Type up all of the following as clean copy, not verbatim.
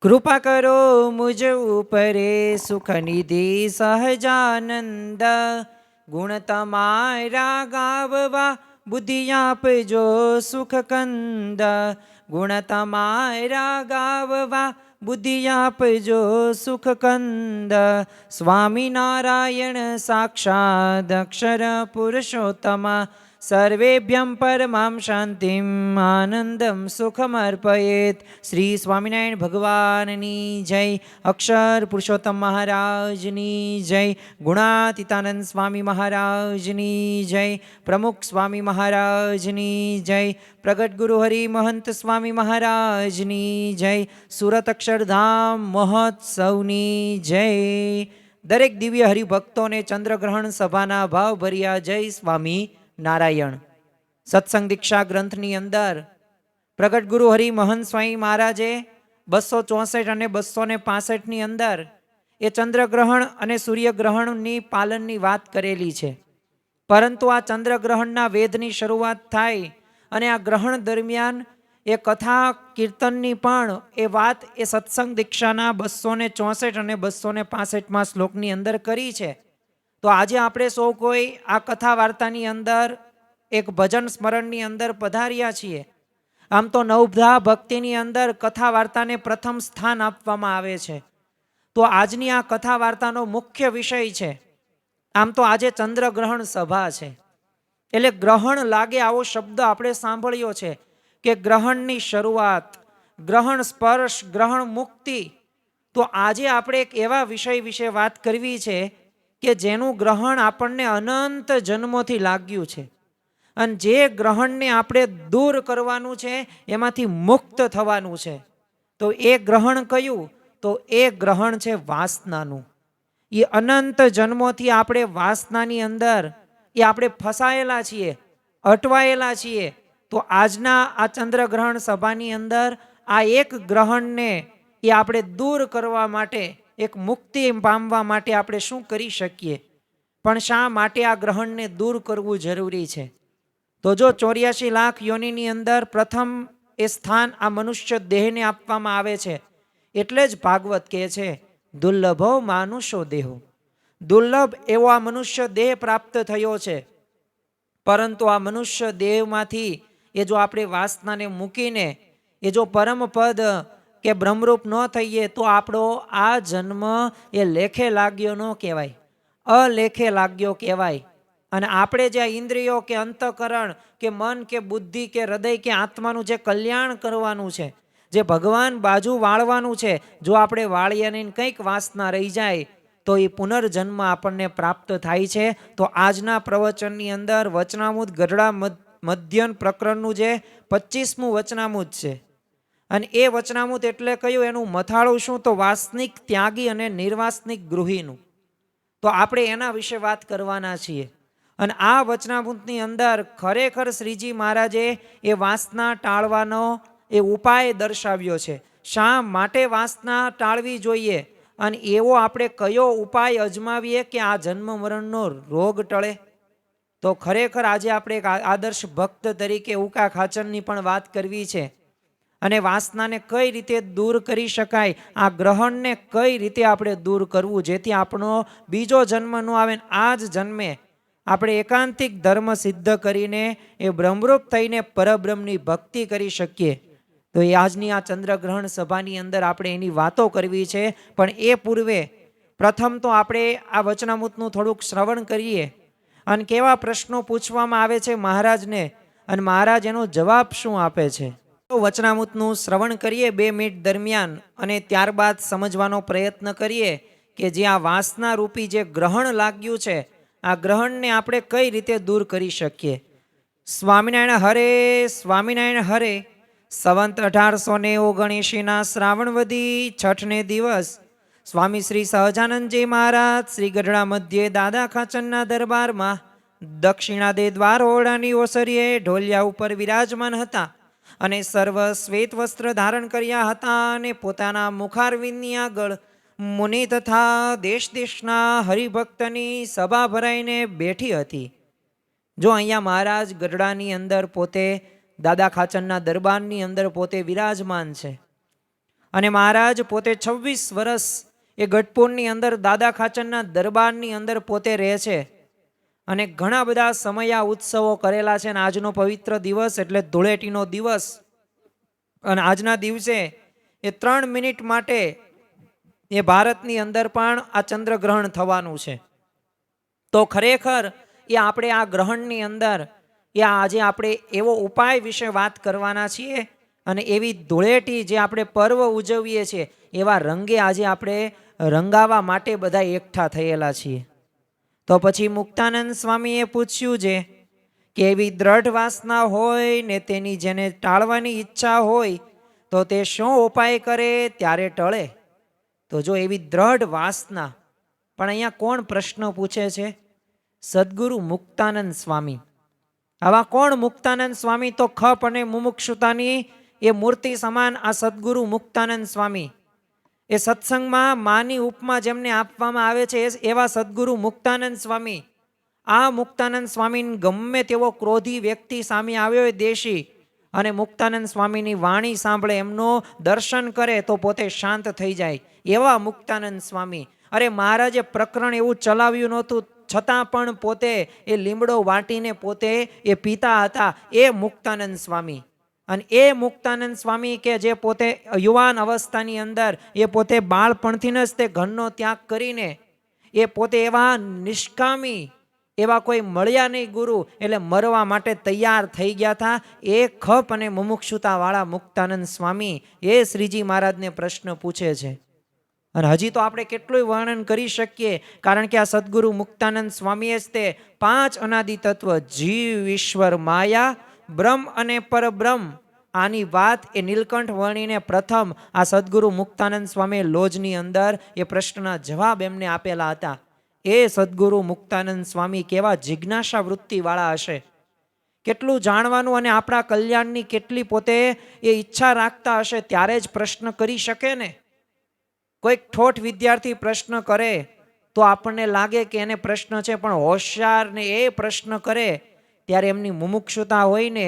કૃપા કરો મુજ ઉપરે સુખ નિધિ સહજાનંદ. ગુણ તમારા ગાવવા બુદ્ધિ આપજો સુખ કંદ. ગુણ તમારા ગાવવા બુદ્ધિ આપજો સુખ કંદ. સ્વામિનારાયણ સાક્ષાદ અક્ષર પુરુષોત્તમા. સર્વેભ્યં પરમાં શાંતિમ આનંદમ સુખમર્પયેત. શ્રી સ્વામિનારાયણ ભગવાનની જય. અક્ષર પુરુષોત્તમ મહારાજની જય. ગુણાતીતાનંદ સ્વામી મહારાજની જય. પ્રમુખ સ્વામી મહારાજની જય. પ્રગટ ગુરુ હરિ મહંત સ્વામી મહારાજની જય. સુરત અક્ષરધામ મહોત્સવની જય. દરેક દિવ્ય હરિભક્તોને ચંદ્રગ્રહણ સભાના ભાવભર્યા જય સ્વામી નારાયણ. સત્સંગ દીક્ષા ગ્રંથની અંદર પ્રગટ ગુરુ હરિ મહંત સ્વામી મહારાજે 264 અને 265ની અંદર એ ચંદ્રગ્રહણ અને સૂર્યગ્રહણની પાલનની વાત કરેલી છે. પરંતુ આ ચંદ્રગ્રહણના વેદની શરૂઆત થાય અને આ ગ્રહણ દરમિયાન એ કથા કીર્તનની પણ એ વાત એ સત્સંગ દીક્ષાના 264 અને 265માં શ્લોકની અંદર કરી છે. તો આજે આપણે સૌ કોઈ આ કથા વાર્તાની અંદર એક ભજન સ્મરણની અંદર પધાર્યા છીએ. આમ તો નવધા ભક્તિની અંદર કથા વાર્તાને પ્રથમ સ્થાન આપવામાં આવે છે. તો આજની આ કથા વાર્તાનો મુખ્ય વિષય છે. આમ તો આજે ચંદ્રગ્રહણ સભા છે, એટલે ગ્રહણ લાગે આવો શબ્દ આપણે સાંભળ્યો છે કે ગ્રહણની શરૂઆત, ગ્રહણ સ્પર્શ, ગ્રહણ મુક્તિ. તો આજે આપણે એક એવા વિષય વિશે વાત કરવી છે કે જેનું ગ્રહણ આપણને અનંત જન્મોથી લાગ્યું છે અને જે ગ્રહણને આપણે દૂર કરવાનું છે, એમાંથી મુક્ત થવાનું છે. તો એ ગ્રહણ કયું? તો એ ગ્રહણ છે વાસનાનું. એ અનંત જન્મોથી આપણે વાસનાની અંદર એ આપણે ફસાયેલા છીએ, અટવાયેલા છીએ. તો આજના આ ચંદ્રગ્રહણ સભાની અંદર આ એક ગ્રહણને એ આપણે દૂર કરવા માટે, એક મુક્તિ પામવા માટે આપણે શું કરી શકીએ? પણ શા માટે આ ગ્રહણને દૂર કરવું જરૂરી છે? તો જો 84 લાખ યોનિની અંદર પ્રથમ એ સ્થાન આ મનુષ્ય દેહને આપવામાં આવે છે. એટલે જ ભાગવત કહે છે દુર્લભો માનુષો દેહો. દુર્લભ એવો આ મનુષ્ય દેહ પ્રાપ્ત થયો છે. પરંતુ આ મનુષ્ય દેહમાંથી એ જો આપણે વાસનાને મૂકીને એ જો પરમ પદ કે બ્રહ્મરૂપ ન થઈએ તો આપણો આ જન્મ એ લેખે લાગ્યો ન કહેવાય, અલેખે લાગ્યો કહેવાય. અને આપણે જે ઇન્દ્રિયો કે અંતઃકરણ કે મન કે બુદ્ધિ કે હૃદય કે આત્માનું જે કલ્યાણ કરવાનું છે, જે ભગવાન બાજુ વાળવાનું છે, જો આપણે વાળીએ નહીં કંઈક વાસના રહી જાય તો એ પુનર્જન્મ આપણને પ્રાપ્ત થાય છે. તો આજના પ્રવચનની અંદર વચનામૃત ગઢડા મધ્યન પ્રકરણનું જે 25મું વચનામૃત છે. અને એ વચનામૃત એટલે કયું? એનું મથાળું શું? તો વાસનિક ત્યાગી અને નિર્વાસનિક ગૃહીનું. તો આપણે એના વિશે વાત કરવાના છીએ. અને આ વચનામૃતની અંદર ખરેખર શ્રીજી મહારાજે એ વાસના ટાળવાનો એ ઉપાય દર્શાવ્યો છે. શા માટે વાસના ટાળવી જોઈએ અને એવો આપણે કયો ઉપાય અજમાવીએ કે આ જન્મ મરણનો રોગ ટળે? તો ખરેખર આજે આપણે એક આદર્શ ભક્ત તરીકે ઉકા ખાચરની પણ વાત કરવી છે. અને વાસનાને કઈ રીતે દૂર કરી શકાય, આ ગ્રહણને કઈ રીતે આપણે દૂર કરવું જેથી આપણો બીજો જન્મ ન આવે. આ જ જન્મે આપણે એકાંતિક ધર્મ સિદ્ધ કરીને એ બ્રહ્મરૂપ થઈને પરબ્રહ્મની ભક્તિ કરી શકીએ. તો એ આજની આ ચંદ્રગ્રહણ સભાની અંદર આપણે એની વાતો કરવી છે. પણ એ પૂર્વે પ્રથમ તો આપણે આ વચનામૃતનું થોડુંક શ્રવણ કરીએ અને કેવા પ્રશ્નો પૂછવામાં આવે છે મહારાજને અને મહારાજ એનો જવાબ શું આપે છે. વચનામૃતનું શ્રવણ કરીએ 2 મિનિટ દરમિયાન અને ત્યારબાદ સમજવાનો પ્રયત્ન કરીએ કે જે આ વાસના રૂપી જે ગ્રહણ લાગ્યું છે, આ ગ્રહણને આપણે કઈ રીતે દૂર કરી શકીએ. સ્વામિનારાયણ હરે, સ્વામિનારાયણ હરે. સંવંત 1879ના શ્રાવણવદી છઠને દિવસ સ્વામી શ્રી સહજાનંદજી મહારાજ શ્રી ગઢડા મધ્યે દાદા ખાચરના દરબારમાં દક્ષિણાદે દ્વાર ઓરડાની ઓસરીએ ઢોલિયા ઉપર વિરાજમાન હતા અને સર્વ શ્વેત વસ્ત્ર ધારણ કર્યા હતા અને પોતાના મુખારવિંદની આગળ મુનિ તથા દેશ દેશના હરિભક્તની સભા ભરાઈને બેઠી હતી. જો અહીંયા મહારાજ ગઢડાની અંદર પોતે દાદા ખાચરના દરબારની અંદર પોતે વિરાજમાન છે અને મહારાજ પોતે 26 વર્ષ એ ગઢપુરની અંદર દાદા ખાચરના દરબારની અંદર પોતે રહે છે અને ઘણા બધા સમયા ઉત્સવો કરેલા છે. અને આજનો પવિત્ર દિવસ એટલે ધૂળેટીનો દિવસ, અને આજના દિવસે એ 3 મિનિટ માટે એ ભારતની અંદર પણ આ ચંદ્રગ્રહણ થવાનું છે. તો ખરેખર એ આપણે આ ગ્રહણની અંદર એ આજે આપણે એવો ઉપાય વિશે વાત કરવાના છીએ અને એવી ધૂળેટી જે આપણે પર્વ ઉજવીએ છીએ એવા રંગે આજે આપણે રંગાવા માટે બધા એકઠા થયેલા છીએ. તો પછી મુક્તાનંદ સ્વામીએ પૂછ્યું છે કે એવી દ્રઢ વાસના હોય ને તેની જેને ટાળવાની ઈચ્છા હોય તો તે શું ઉપાય કરે ત્યારે ટળે? તો જો એવી દ્રઢ વાસના, પણ અહીંયા કોણ પ્રશ્ન પૂછે છે? સદગુરુ મુક્તાનંદ સ્વામી. આવા કોણ મુક્તાનંદ સ્વામી? તો ખપ અને મુમુક્ષુતાની એ મૂર્તિ સમાન આ સદગુરુ મુક્તાનંદ સ્વામી. એ સત્સંગમાં માની ઉપમા જેમને આપવામાં આવે છે એવા સદગુરુ મુક્તાનંદ સ્વામી. આ મુક્તાનંદ સ્વામી ગમે તેવો ક્રોધી વ્યક્તિ સામે આવ્યો હોય દેશી, અને મુક્તાનંદ સ્વામીની વાણી સાંભળે, એમનો દર્શન કરે તો પોતે શાંત થઈ જાય એવા મુક્તાનંદ સ્વામી. અરે મહારાજે પ્રકરણ એવું ચલાવ્યું નહોતું, છતાં પણ પોતે એ લીમડો વાટીને પોતે એ પીતા હતા એ મુક્તાનંદ સ્વામી. અને એ મુક્તાનંદ સ્વામી કે જે પોતે યુવાન અવસ્થાની અંદર એ પોતે બાળપણથી જ તે ઘરનો ત્યાગ કરીને એ પોતે એવા નિષ્કામી, એવા કોઈ મળ્યા નહીં ગુરુ, એટલે મરવા માટે તૈયાર થઈ ગયા હતા. એ ખપ અને મુમુક્ષુતા વાળા મુક્તાનંદ સ્વામી એ શ્રીજી મહારાજને પ્રશ્ન પૂછે છે. અને હજી તો આપણે કેટલું વર્ણન કરી શકીએ, કારણ કે આ સદગુરુ મુક્તાનંદ સ્વામીએ જ તે 5 અનાદિ તત્વ જીવ, ઈશ્વર, માયા, બ્રહ્મ અને પરબ્રહ્મ, આની વાત એ નીલકંઠ વર્ણીને પ્રથમ આ સદગુરુ મુક્તાનંદ સ્વામીએ લોજની અંદર એ પ્રશ્નના જવાબ એમને આપેલા હતા. એ સદગુરુ મુક્તાનંદ સ્વામી કેવા જિજ્ઞાસા વૃત્તિવાળા હશે, કેટલું જાણવાનું અને આપણા કલ્યાણની કેટલી પોતે એ ઈચ્છા રાખતા હશે, ત્યારે જ પ્રશ્ન કરી શકે ને. કોઈક ઠોઠ વિદ્યાર્થી પ્રશ્ન કરે તો આપણને લાગે કે એને પ્રશ્ન છે, પણ હોશિયાર ને એ પ્રશ્ન કરે ત્યારે એમની મુમુક્ષુતા હોય ને,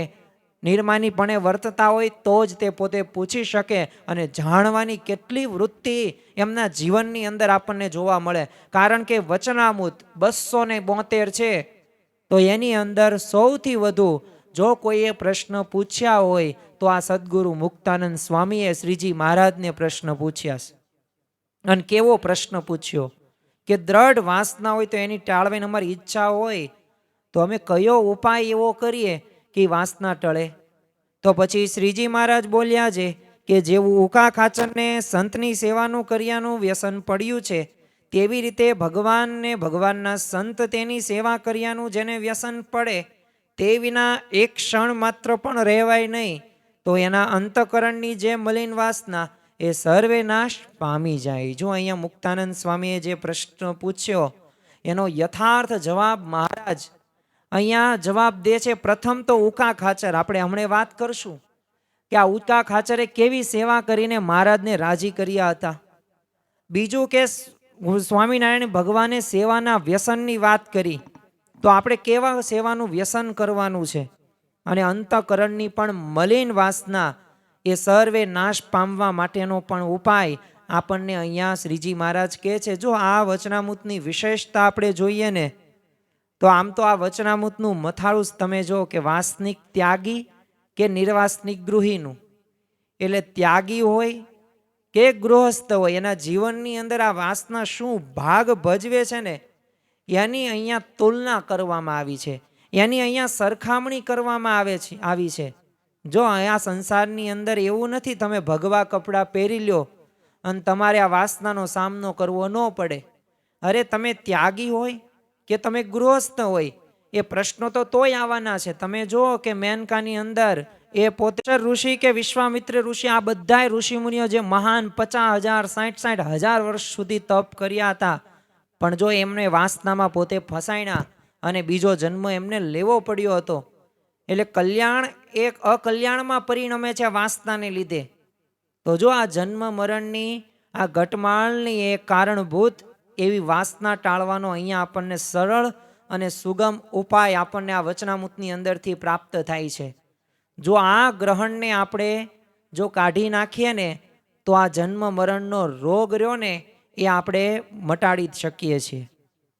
નિર્માનીપણે વર્તતા હોય તો જ તે પોતે પૂછી શકે. અને જાણવાની કેટલી વૃત્તિ એમના જીવનની અંદર આપણને જોવા મળે. કારણ કે વચનામૃત 272 છે, તો એની અંદર સૌથી વધુ જો કોઈએ પ્રશ્ન પૂછ્યા હોય તો આ સદગુરુ મુક્તાનંદ સ્વામીએ શ્રીજી મહારાજને પ્રશ્ન પૂછ્યા છે. અને કેવો પ્રશ્ન પૂછ્યો કે દ્રઢ વાસના હોય તો એની ટાળવાની અમારી ઈચ્છા હોય તો અમે કયો ઉપાય એવો કરીએ કે વાસના ટળે? તો પછી શ્રીજી મહારાજ બોલ્યા છે કે જેવું ઉકા ખાચરને સંતની સેવાનું કર્યાનું વ્યસન પડ્યું છે, તેવી રીતે ભગવાનને ભગવાનના સંત તેની સેવા કર્યાનું જેને વ્યસન પડે, તે વિના એક ક્ષણ માત્ર પણ રહેવાય નહીં, તો એના અંતઃકરણની જે મલિન વાસના એ સર્વે નાશ પામી જાય. જો અહીંયા મુક્તાનંદ સ્વામીએ જે પ્રશ્ન પૂછ્યો એનો યથાર્થ જવાબ મહારાજ અહીંયા જવાબ દે છે. પ્રથમ તો ઉકા ખાચર, આપણે હમણાં વાત કરશું કે આ ઉકા ખાચરે કેવી સેવા કરીને મહારાજને રાજી કર્યા હતા. બીજું કે સ્વામિનારાયણ ભગવાને સેવાના વ્યસનની વાત કરી, તો આપણે કેવા સેવાનું વ્યસન કરવાનું છે. અને અંતઃકરણની પણ મલિન વાસના એ સર્વે નાશ પામવા માટેનો પણ ઉપાય આપણને અહીંયા શ્રીજી મહારાજ કહે છે. જો આ વચનામૃતની વિશેષતા આપણે જોઈએ ને, તો આમ તો આ વચનામૃતનું મથાળું તમે જો કે વાસનિક ત્યાગી કે નિર્વાસનિક ગૃહીનું, એટલે ત્યાગી હોય કે ગૃહસ્થ હોય, એના જીવનની અંદર આ વાસના શું ભાગ ભજવે છે ને, એની અહીંયા તુલના કરવામાં આવી છે, એની અહીંયા સરખામણી કરવામાં આવી છે. જો આ સંસારની અંદર એવું નથી તમે ભગવા કપડાં પહેરી લ્યો અને તમારે આ વાસનાનો સામનો કરવો ન પડે. અરે તમે ત્યાગી હોય કે તમે ગૃહસ્થ હોય, એ પ્રશ્નો તો તોય આવવાના છે. તમે જુઓ કે મેનકાની અંદર એ પોતે ઋષિ કે વિશ્વામિત્ર ઋષિ, આ બધા ઋષિ મુનિઓ જે મહાન 50,000 60,000 વર્ષ સુધી તપ કર્યા હતા, પણ જો એમને વાસનામાં પોતે ફસાયણા અને બીજો જન્મ એમને લેવો પડ્યો હતો. એટલે કલ્યાણ એક અકલ્યાણમાં પરિણમે છે વાસનાને લીધે. તો જો આ જન્મ મરણની આ ઘટમાળની એ કારણભૂત એવી વાસના ટાળવાનો અહીંયા આપણને સરળ અને સુગમ ઉપાય આપણને આ વચનામૃતની અંદરથી પ્રાપ્ત થાય છે. જો આ ગ્રહણને આપણે જો કાઢી નાખીએ ને, તો આ જન્મ મરણનો રોગ રહ્યો ને એ આપણે મટાડી શકીએ છીએ.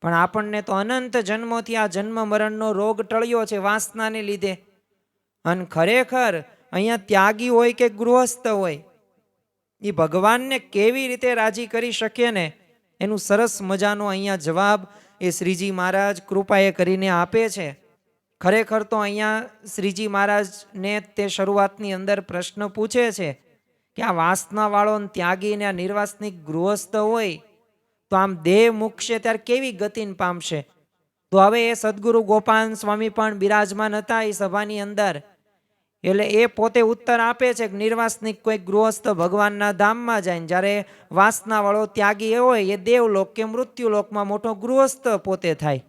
પણ આપણને તો અનંત જન્મોથી આ જન્મ મરણનો રોગ ટળ્યો છે વાસનાને લીધે. અને ખરેખર અહીંયા ત્યાગી હોય કે ગૃહસ્થ હોય, એ ભગવાનને કેવી રીતે રાજી કરી શકે ને એનું સરસ મજાનો અહીંયા જવાબ એ શ્રીજી મહારાજ કૃપાએ કરીને આપે છે. ખરેખર તો અહીંયા શ્રીજી મહારાજને તે શરૂઆતની અંદર પ્રશ્ન પૂછે છે કે આ વાસનાવાળો ત્યાગીને આ નિર્વાસનિક ગૃહસ્થ હોય તો આમ દેહ મૂકશે ત્યારે કેવી ગતિને પામશે. તો હવે એ સદગુરુ ગોપાલ સ્વામી પણ બિરાજમાન હતા એ સભાની અંદર. એટલે એ પોતે ઉત્તર આપે છે કે નિર્વાસનિક કોઈ ગૃહસ્થ ભગવાનના ધામમાં જાય, જ્યારે વાસનાવાળો ત્યાગી હોય એ દેવલોક કે મૃત્યુલોકમાં મોટો ગૃહસ્થ પોતે થાય.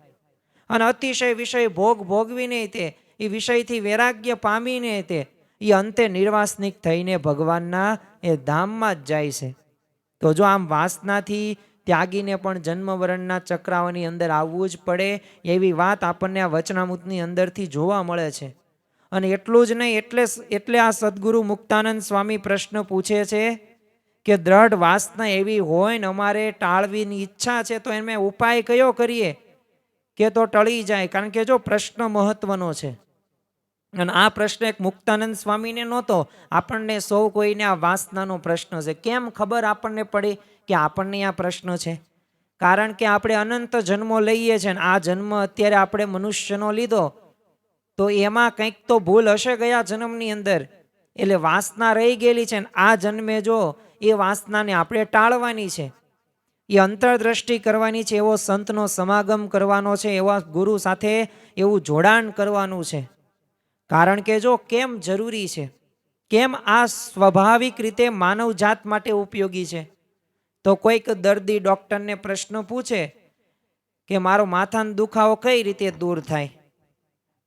અને અતિશય વિષય ભોગવીને તે એ વિષયથી વૈરાગ્ય પામીને તે એ અંતે નિર્વાસનિક થઈને ભગવાનના એ ધામમાં જ જાય છે. તો જો આમ વાસનાથી ત્યાગીને પણ જન્મ મરણના ચક્રાઓની અંદર આવવું જ પડે એવી વાત આપણને આ વચનામૃતની અંદરથી જોવા મળે છે. અને એટલું જ નહીં, એટલે આ સદગુરુ મુક્તાનંદ સ્વામી પ્રશ્ન પૂછે છે કે દ્રઢ વાસના એવી હોય ને અમારે ટાળવીની ઈચ્છા છે તો એમે ઉપાય કયો કરીએ કે તો ટળી જાય. કારણ કે જો પ્રશ્ન મહત્વનો છે અને આ પ્રશ્ન એક મુક્તાનંદ સ્વામીને નહોતો, આપણને સૌ કોઈને આ વાસનાનો પ્રશ્ન છે. કેમ ખબર આપણને પડી કે આપણને આ પ્રશ્ન છે? કારણ કે આપણે અનંત જન્મો લઈએ છીએ ને આ જન્મ અત્યારે આપણે મનુષ્યનો લીધો તો એમાં કંઈક તો ભૂલ હશે ગયા જન્મની અંદર, એટલે વાસના રહી ગયેલી છે ને આ જન્મે જો એ વાસનાને આપણે ટાળવાની છે, એ અંતરદ્રષ્ટિ કરવાની છે, એવો સંતનો સમાગમ કરવાનો છે, એવા ગુરુ સાથે એવું જોડાણ કરવાનું છે. કારણ કે જો કેમ જરૂરી છે, કેમ આ સ્વાભાવિક રીતે માનવ જાત માટે ઉપયોગી છે. તો કોઈક દર્દી ડૉક્ટરને પ્રશ્ન પૂછે કે મારો માથાનો દુખાવો કઈ રીતે દૂર થાય,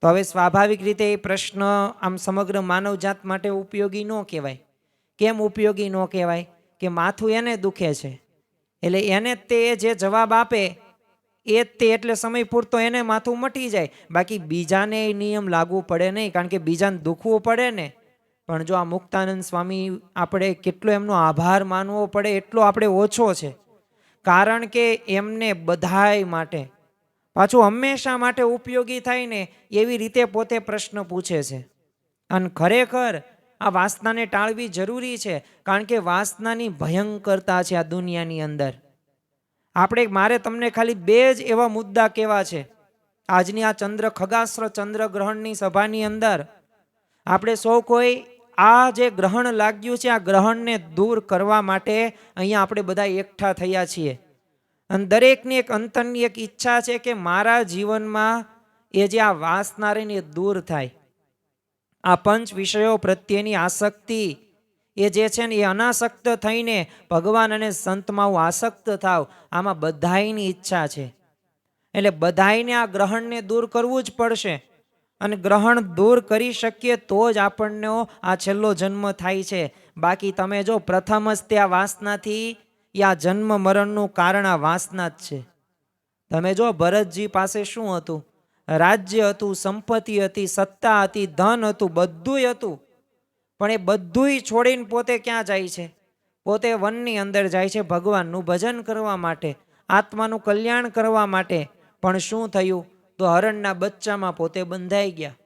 તો હવે સ્વાભાવિક રીતે એ પ્રશ્ન આમ સમગ્ર માનવ જાત માટે ઉપયોગી ન કહેવાય. કેમ ઉપયોગી ન કહેવાય? કે માથું એને દુખે છે એટલે એને તે જે જવાબ આપે એ તે એટલે સમય પૂરતો એને માથું મટી જાય, બાકી બીજાને એ નિયમ લાગુ પડે નહીં, કારણ કે બીજાને દુખવું પડે ને. પણ જો આ મુક્તાનંદ સ્વામી આપણે કેટલો એમનો આભાર માનવો પડે એટલો આપણે ઓછો છે. કારણ કે એમને બધાય માટે પાછું હંમેશા માટે ઉપયોગી થાય ને એવી રીતે પોતે પ્રશ્ન પૂછે છે. અને ખરેખર આ વાસનાને ટાળવી જરૂરી છે, કારણ કે વાસનાની ભયંકરતા છે આ દુનિયાની અંદર. મારે તમને ખાલી બે જ એવા મુદ્દા કહેવા છે. આજની આ ખગાસ્ત્ર ચંદ્રગ્રહણની સભાની અંદર આપણે સૌ કોઈ આ જે ગ્રહણ લાગ્યું છે આ ગ્રહણને દૂર કરવા માટે અહીંયા આપણે બધા એકઠા થયા છીએ. અને દરેકની એક અંતરની એક ઈચ્છા છે કે મારા જીવનમાં એ જે આ વાસના રહીને એ દૂર થાય. આ પંચ વિષયો પ્રત્યેની આસક્તિ એ જે છે ને એ અનાસક્ત થઈને ભગવાન અને સંતમાં હું આસક્ત થાવ, આમાં બધાયની ઈચ્છા છે. એટલે બધાયને આ ગ્રહણને દૂર કરવું જ પડશે. અને ગ્રહણ દૂર કરી શકીએ તો જ આપણને આ છેલ્લો જન્મ થાય છે. બાકી તમે જો પ્રથમ જ તે આ વાસનાથી આ જન્મ મરણનું કારણ આ વાસના જ છે. તમે જો ભરતજી પાસે શું હતું? રાજ્ય હતું, સંપત્તિ હતી, સત્તા હતી, ધન હતું, બધુંય હતું. પણ એ બધુંય છોડીને પોતે ક્યાં જાય છે? પોતે વનની અંદર જાય છે ભગવાનનું ભજન કરવા માટે, આત્માનું કલ્યાણ કરવા માટે. પણ શું થયું? તો હરણના બચ્ચામાં પોતે બંધાઈ ગયા.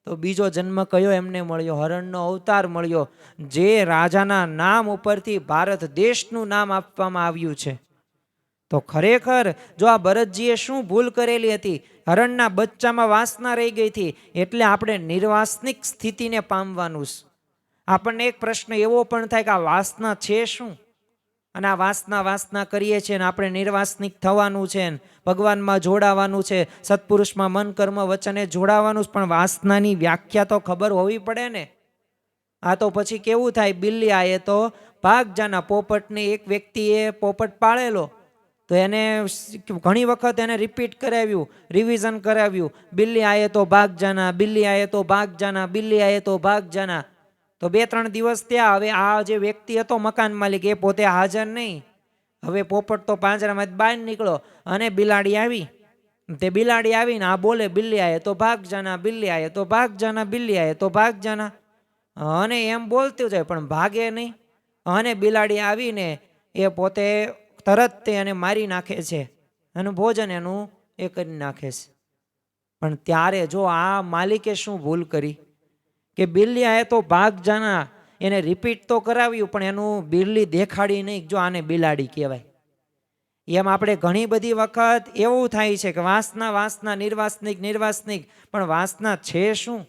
તો બીજો જન્મ કયો એમને મળ્યો? હરણનો અવતાર મળ્યો, જે રાજાના નામ ઉપરથી ભારત દેશનું નામ આપવામાં આવ્યું છે. તો ખરેખર જો આ ભરતજીએ શું ભૂલ કરેલી હતી? હરણના બચ્ચામાં વાસના રહી ગઈ હતી. એટલે આપણે નિર્વાસનિક સ્થિતિને પામવાનું છે. આપણને એક પ્રશ્ન એવો પણ થાય કે આ વાસના છે શું? અને આ વાસના કરીએ છીએ ને આપણે નિર્વાસનિક થવાનું છે, ભગવાનમાં જોડાવાનું છે, સત્પુરુષમાં મન કર્મ વચને જોડાવાનું છે. પણ વાસનાની વ્યાખ્યા તો ખબર હોવી પડે ને. આ તો પછી કેવું થાય? બિલ્લી આયે તો ભાગ જાના. પોપટને એક વ્યક્તિએ પોપટ પાળેલો તો એને ઘણી વખત એને રિપીટ કરાવ્યું, રિવિઝન કરાવ્યું. બિલ્લી આયે તો ભાગ જાના, બિલ્લી આયે તો ભાગ જાના, બિલ્લી આયે તો ભાગ જાના. તો 2-3 દિવસ ત્યાં. હવે આ જે વ્યક્તિ હતો મકાન માલિક એ પોતે હાજર નહીં. હવે પોપટ તો પાંજરામાં બહાર નીકળો અને બિલાડી આવી. તે બિલાડી આવીને આ બોલે, બિલ્લી આયે તો ભાગ જાના, બિલ્લી આયે તો ભાગ જાના, બિલ્લી આયે તો ભાગ જાના. અને એમ બોલતું જાય પણ ભાગે નહીં. અને બિલાડી આવીને એ પોતે તરત તે એને મારી નાખે છે અને ભોજન એનું એ કરી નાખે છે. પણ ત્યારે જો આ માલિકે શું ભૂલ કરી કે બિલ્લીએ તો ભાગ જાના એને રિપીટ તો કરાવ્યું, પણ એનું બિલ્લી દેખાડી નહીં, જો આને બિલાડી કહેવાય. એમ આપણે ઘણી બધી વખત એવું થાય છે કે વાસના વાસના નિર્વાસનિક નિર્વાસનિક, પણ વાસના છે શું,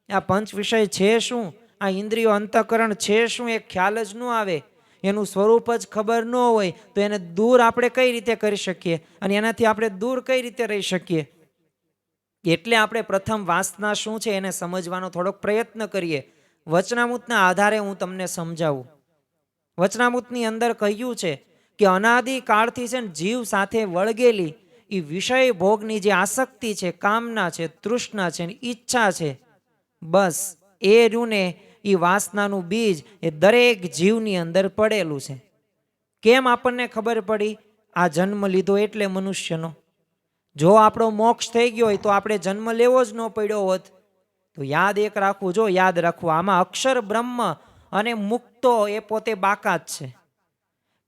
આ પંચ વિષય છે શું, આ ઇન્દ્રિયો અંતઃકરણ છે શું, એ ખ્યાલ જ ન આવે, એનું સ્વરૂપ જ ખબર ન હોય તો એને દૂર આપણે કઈ રીતે કરી શકીએ અને એનાથી આપણે દૂર કઈ રીતે રહી શકીએ. એટલે આપણે પ્રથમ વાસના શું છે એને સમજવાનો થોડોક પ્રયત્ન કરીએ. વચનામૃતના આધારે હું તમને સમજાવું. વચનામૃતની અંદર કહ્યું છે કે અનાદિ કાળથી છે ને જીવ સાથે વળગેલી એ વિષય ભોગની જે આસક્તિ છે, કામના છે, તૃષ્ણા છે, ઈચ્છા છે, બસ એ રૂને એ વાસનાનું બીજ એ દરેક જીવની અંદર પડેલું છે. કેમ આપણને ખબર પડી? આ જન્મ લીધો એટલે મનુષ્યનો. જો આપણો મોક્ષ થઈ ગયો હોય તો આપણે જન્મ લેવો જ ન પડ્યો હોત. તો યાદ એક રાખવું, જો યાદ રાખવું, આમાં અક્ષર બ્રહ્મ અને મુક્તો એ પોતે બાકાત છે.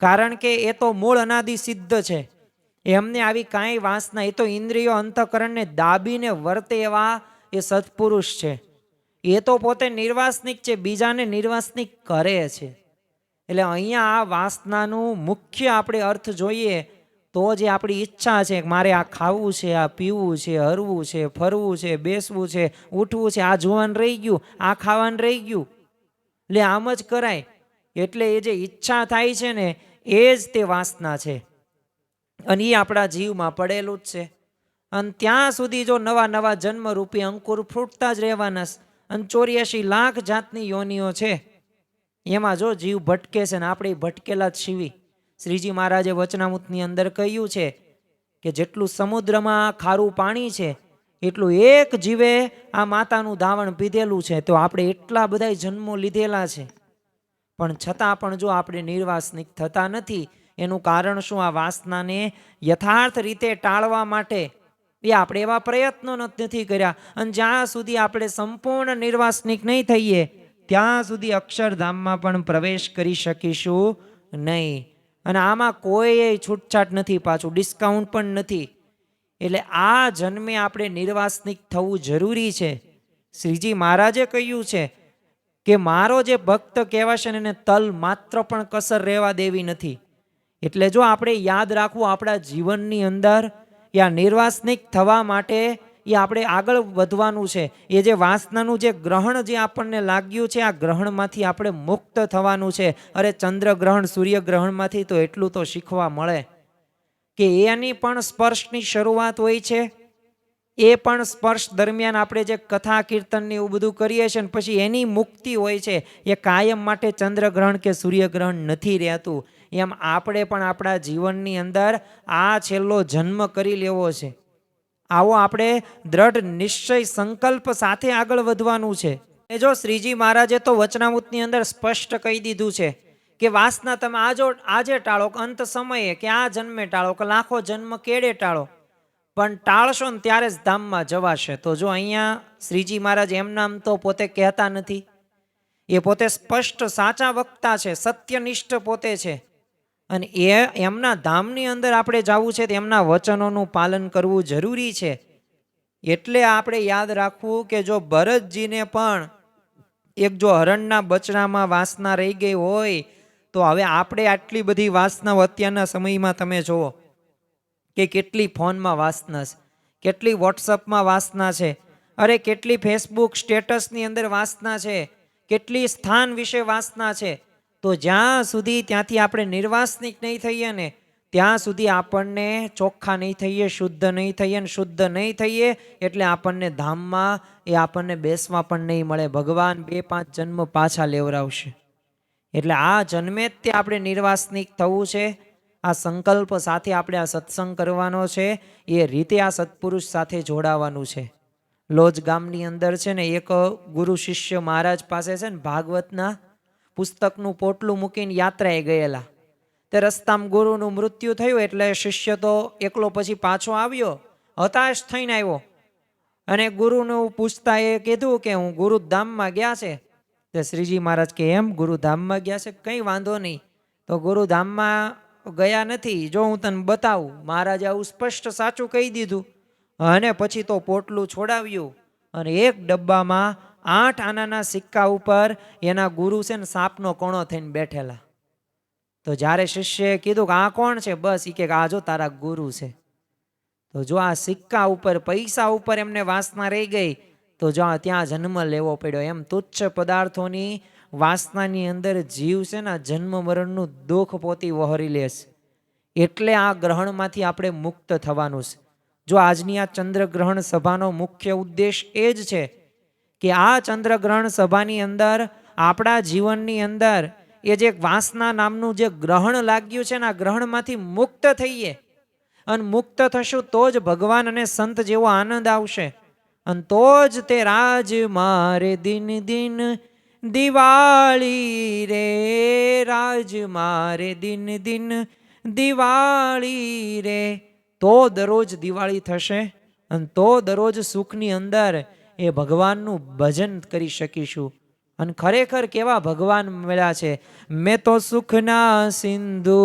કારણ કે એ તો મૂળ અનાદિ સિદ્ધ છે. એમને આવી કાંઈ વાસના, એ તો ઇન્દ્રિયો અંતઃકરણને દાબીને વર્તે એવા એ સત્પુરુષ છે. એ તો પોતે નિર્વાસનિક છે, બીજાને નિર્વાસનિક કરે છે. એટલે અહીંયા આ વાસનાનું મુખ્ય આપણે અર્થ જોઈએ તો જે આપણી ઈચ્છા છે, મારે આ ખાવું છે, આ પીવું છે, હરવું છે, ફરવું છે, બેસવું છે, ઉઠવું છે, આ જોવાનું રહી ગયું, આ ખાવાનું રહી ગયું, એટલે આમ જ કરાય. એટલે એ જે ઈચ્છા થાય છે ને એ જ તે વાસના છે અને એ આપણા જીવમાં પડેલું જ છે. અને ત્યાં સુધી જો નવા નવા જન્મરૂપી અંકુર ફૂટતા જ રહેવાના. અને 84 લાખ જાતની યોનિઓ છે, એમાં જો જીવ ભટકે છે ને આપણે ભટકેલા જ શીવી. શ્રીજી મહારાજે વચનામૃતની અંદર કહ્યું છે કે જેટલું સમુદ્રમાં ખારું પાણી છે એટલું એક જીવે આ માતાનું ધાવણ પીધેલું છે. તો આપણે એટલા બધા જન્મો લીધેલા છે, પણ છતાં પણ જો આપણે નિર્વાસનિક થતા નથી. એનું કારણ શું? આ વાસનાને યથાર્થ રીતે ટાળવા માટે એ આપણે એવા પ્રયત્નો નથી કર્યા. અને જ્યાં સુધી આપણે સંપૂર્ણ નિર્વાસનિક નહીં થઈએ ત્યાં સુધી અક્ષરધામમાં પણ પ્રવેશ કરી શકીશું નહીં. અને આમાં કોઈ છૂટછાટ નથી, પાછું ડિસ્કાઉન્ટ પણ નથી. એટલે આ જન્મે આપણે નિર્વાસનિક થવું જરૂરી છે. શ્રીજી મહારાજે કહ્યું છે કે મારો જે ભક્ત કહેવાશે ને એને તલ માત્ર પણ કસર રહેવા દેવી નથી. એટલે જો આપણે યાદ રાખવું, આપણા જીવનની અંદર આ નિર્વાસનિક થવા માટે એ આપણે આગળ વધવાનું છે. એ જે વાસનાનું જે ગ્રહણ જે આપણને લાગ્યું છે, આ ગ્રહણમાંથી આપણે મુક્ત થવાનું છે. અરે ચંદ્રગ્રહણ, સૂર્યગ્રહણમાંથી તો એટલું તો શીખવા મળે કે એની પણ સ્પર્શની શરૂઆત હોય છે. એ પણ સ્પર્શ દરમિયાન આપણે જે કથા કીર્તન એવું બધું કરીએ છીએ ને પછી એની મુક્તિ હોય છે. એ કાયમ માટે ચંદ્રગ્રહણ કે સૂર્યગ્રહણ નથી રહેતું. એમ આપણે પણ આપણા જીવનની અંદર આ છેલ્લો જન્મ કરી લેવો છે. આવો આપણે દ્રઢ નિશ્ચય સંકલ્પ સાથે આગળ વધવાનું છે. એ જો શ્રીજી મહારાજે તો વચનામૃતની અંદર સ્પષ્ટ કહી દીધું છે કે વાસના તમે આજે ટાળો, અંત સમયે કે આ જન્મે ટાળો કે લાખો જન્મ કેડે ટાળો, પણ ટાળશો ને ત્યારે જ ધામમાં જવાશે. તો જો અહીંયા શ્રીજી મહારાજ એમનામ તો પોતે કહેતા નથી, એ પોતે સ્પષ્ટ સાચા વક્તા છે, સત્યનિષ્ઠ પોતે છે. અને એમના ધામની અંદર આપણે જવું છે તો એમના વચનોનું પાલન કરવું જરૂરી છે. એટલે આપણે યાદ રાખવું કે જો ભરતજીને પણ એક જો હરણના બચડામાં વાસના રહી ગઈ હોય તો હવે આપણે આટલી બધી વાસનાઓ અત્યારના સમયમાં તમે જુઓ કે કેટલી ફોનમાં વાસના છે, કેટલી વોટ્સઅપમાં વાસના છે, અરે કેટલી ફેસબુક સ્ટેટસની અંદર વાસના છે, કેટલી સ્થાન વિશે વાસના છે. તો જ્યાં સુધી ત્યાંથી આપણે નિર્વાસનિક નહીં થઈએ ને ત્યાં સુધી આપણને ચોખ્ખા નહીં થઈએ, શુદ્ધ નહીં થઈએ. ને શુદ્ધ નહીં થઈએ એટલે આપણને ધામમાં એ આપણને બેસવા પણ નહીં મળે. ભગવાન 2-5 જન્મ પાછા લેવરાવશે. એટલે આ જન્મે જ તે આપણે નિર્વાસનિક થવું છે. આ સંકલ્પ સાથે આપણે આ સત્સંગ કરવાનો છે. એ રીતે આ સત્પુરુષ સાથે જોડાવાનું છે. લોજ ગામની અંદર છે ને એક ગુરુ શિષ્ય મહારાજ પાસે છે ને ભાગવતના પુસ્તકનું પોટલું મૂકીને યાત્રાએ ગયેલા. તે રસ્તામાં ગુરુનું મૃત્યુ થયું એટલે શિષ્ય તો એકલો પછી પાછો આવ્યો, હતાશ થઈને આવ્યો. અને ગુરુનું પૂછતા એ કીધું કે હું ગુરુધામમાં ગયા છે. તો શ્રીજી મહારાજ કે એમ ગુરુધામમાં ગયા છે? કંઈ વાંધો નહીં. તો ગુરુધામમાં ગયા નથી, જો હું તને બતાવું. મહારાજે આવું સ્પષ્ટ સાચું કહી દીધું. અને પછી તો પોટલું છોડાવ્યું અને એક ડબ્બામાં 8 આનાના સિક્કા ઉપર એના ગુરુ છે ને સાપનો કણો થઈને બેઠેલા. તો જ્યારે શિષ્યએ કીધું કે આ કોણ છે? બસ એ કે આ જો તારા ગુરુ છે. તો જો આ સિક્કા ઉપર, પૈસા ઉપર એમને વાસના રહી ગઈ, તો જો ત્યાં જન્મ લેવો પડ્યો. એમ તુચ્છ પદાર્થોની વાસનાની અંદર જીવ છે ને જન્મ મરણનું દુઃખ પોતી વહોરી લેશે. એટલે આ ગ્રહણમાંથી આપણે મુક્ત થવાનું છે. જો આજની આ ચંદ્રગ્રહણ સભાનો મુખ્ય ઉદ્દેશ એ જ છે કે આ ચંદ્રગ્રહણ સભાની અંદર આપણા જીવનની અંદર એ જે વાસના નામનું જે ગ્રહણ લાગ્યું છે ને, આ ગ્રહણમાંથી મુક્ત થઈએ. અને મુક્ત થશું તો જ ભગવાન અને સંત જેવો આનંદ આવશે. અને તો જ તે રાજ મારે દિન દિન દિવાળી રે, રાજ મારે દિન દિન દિવાળી રે. તો દરરોજ દિવાળી થશે અને તો દરરોજ સુખની અંદર એ ભગવાનનું ભજન કરી શકીશું. અને ખરેખર કેવા ભગવાન મળ્યા છે. મેં તો સુખના સિંધુ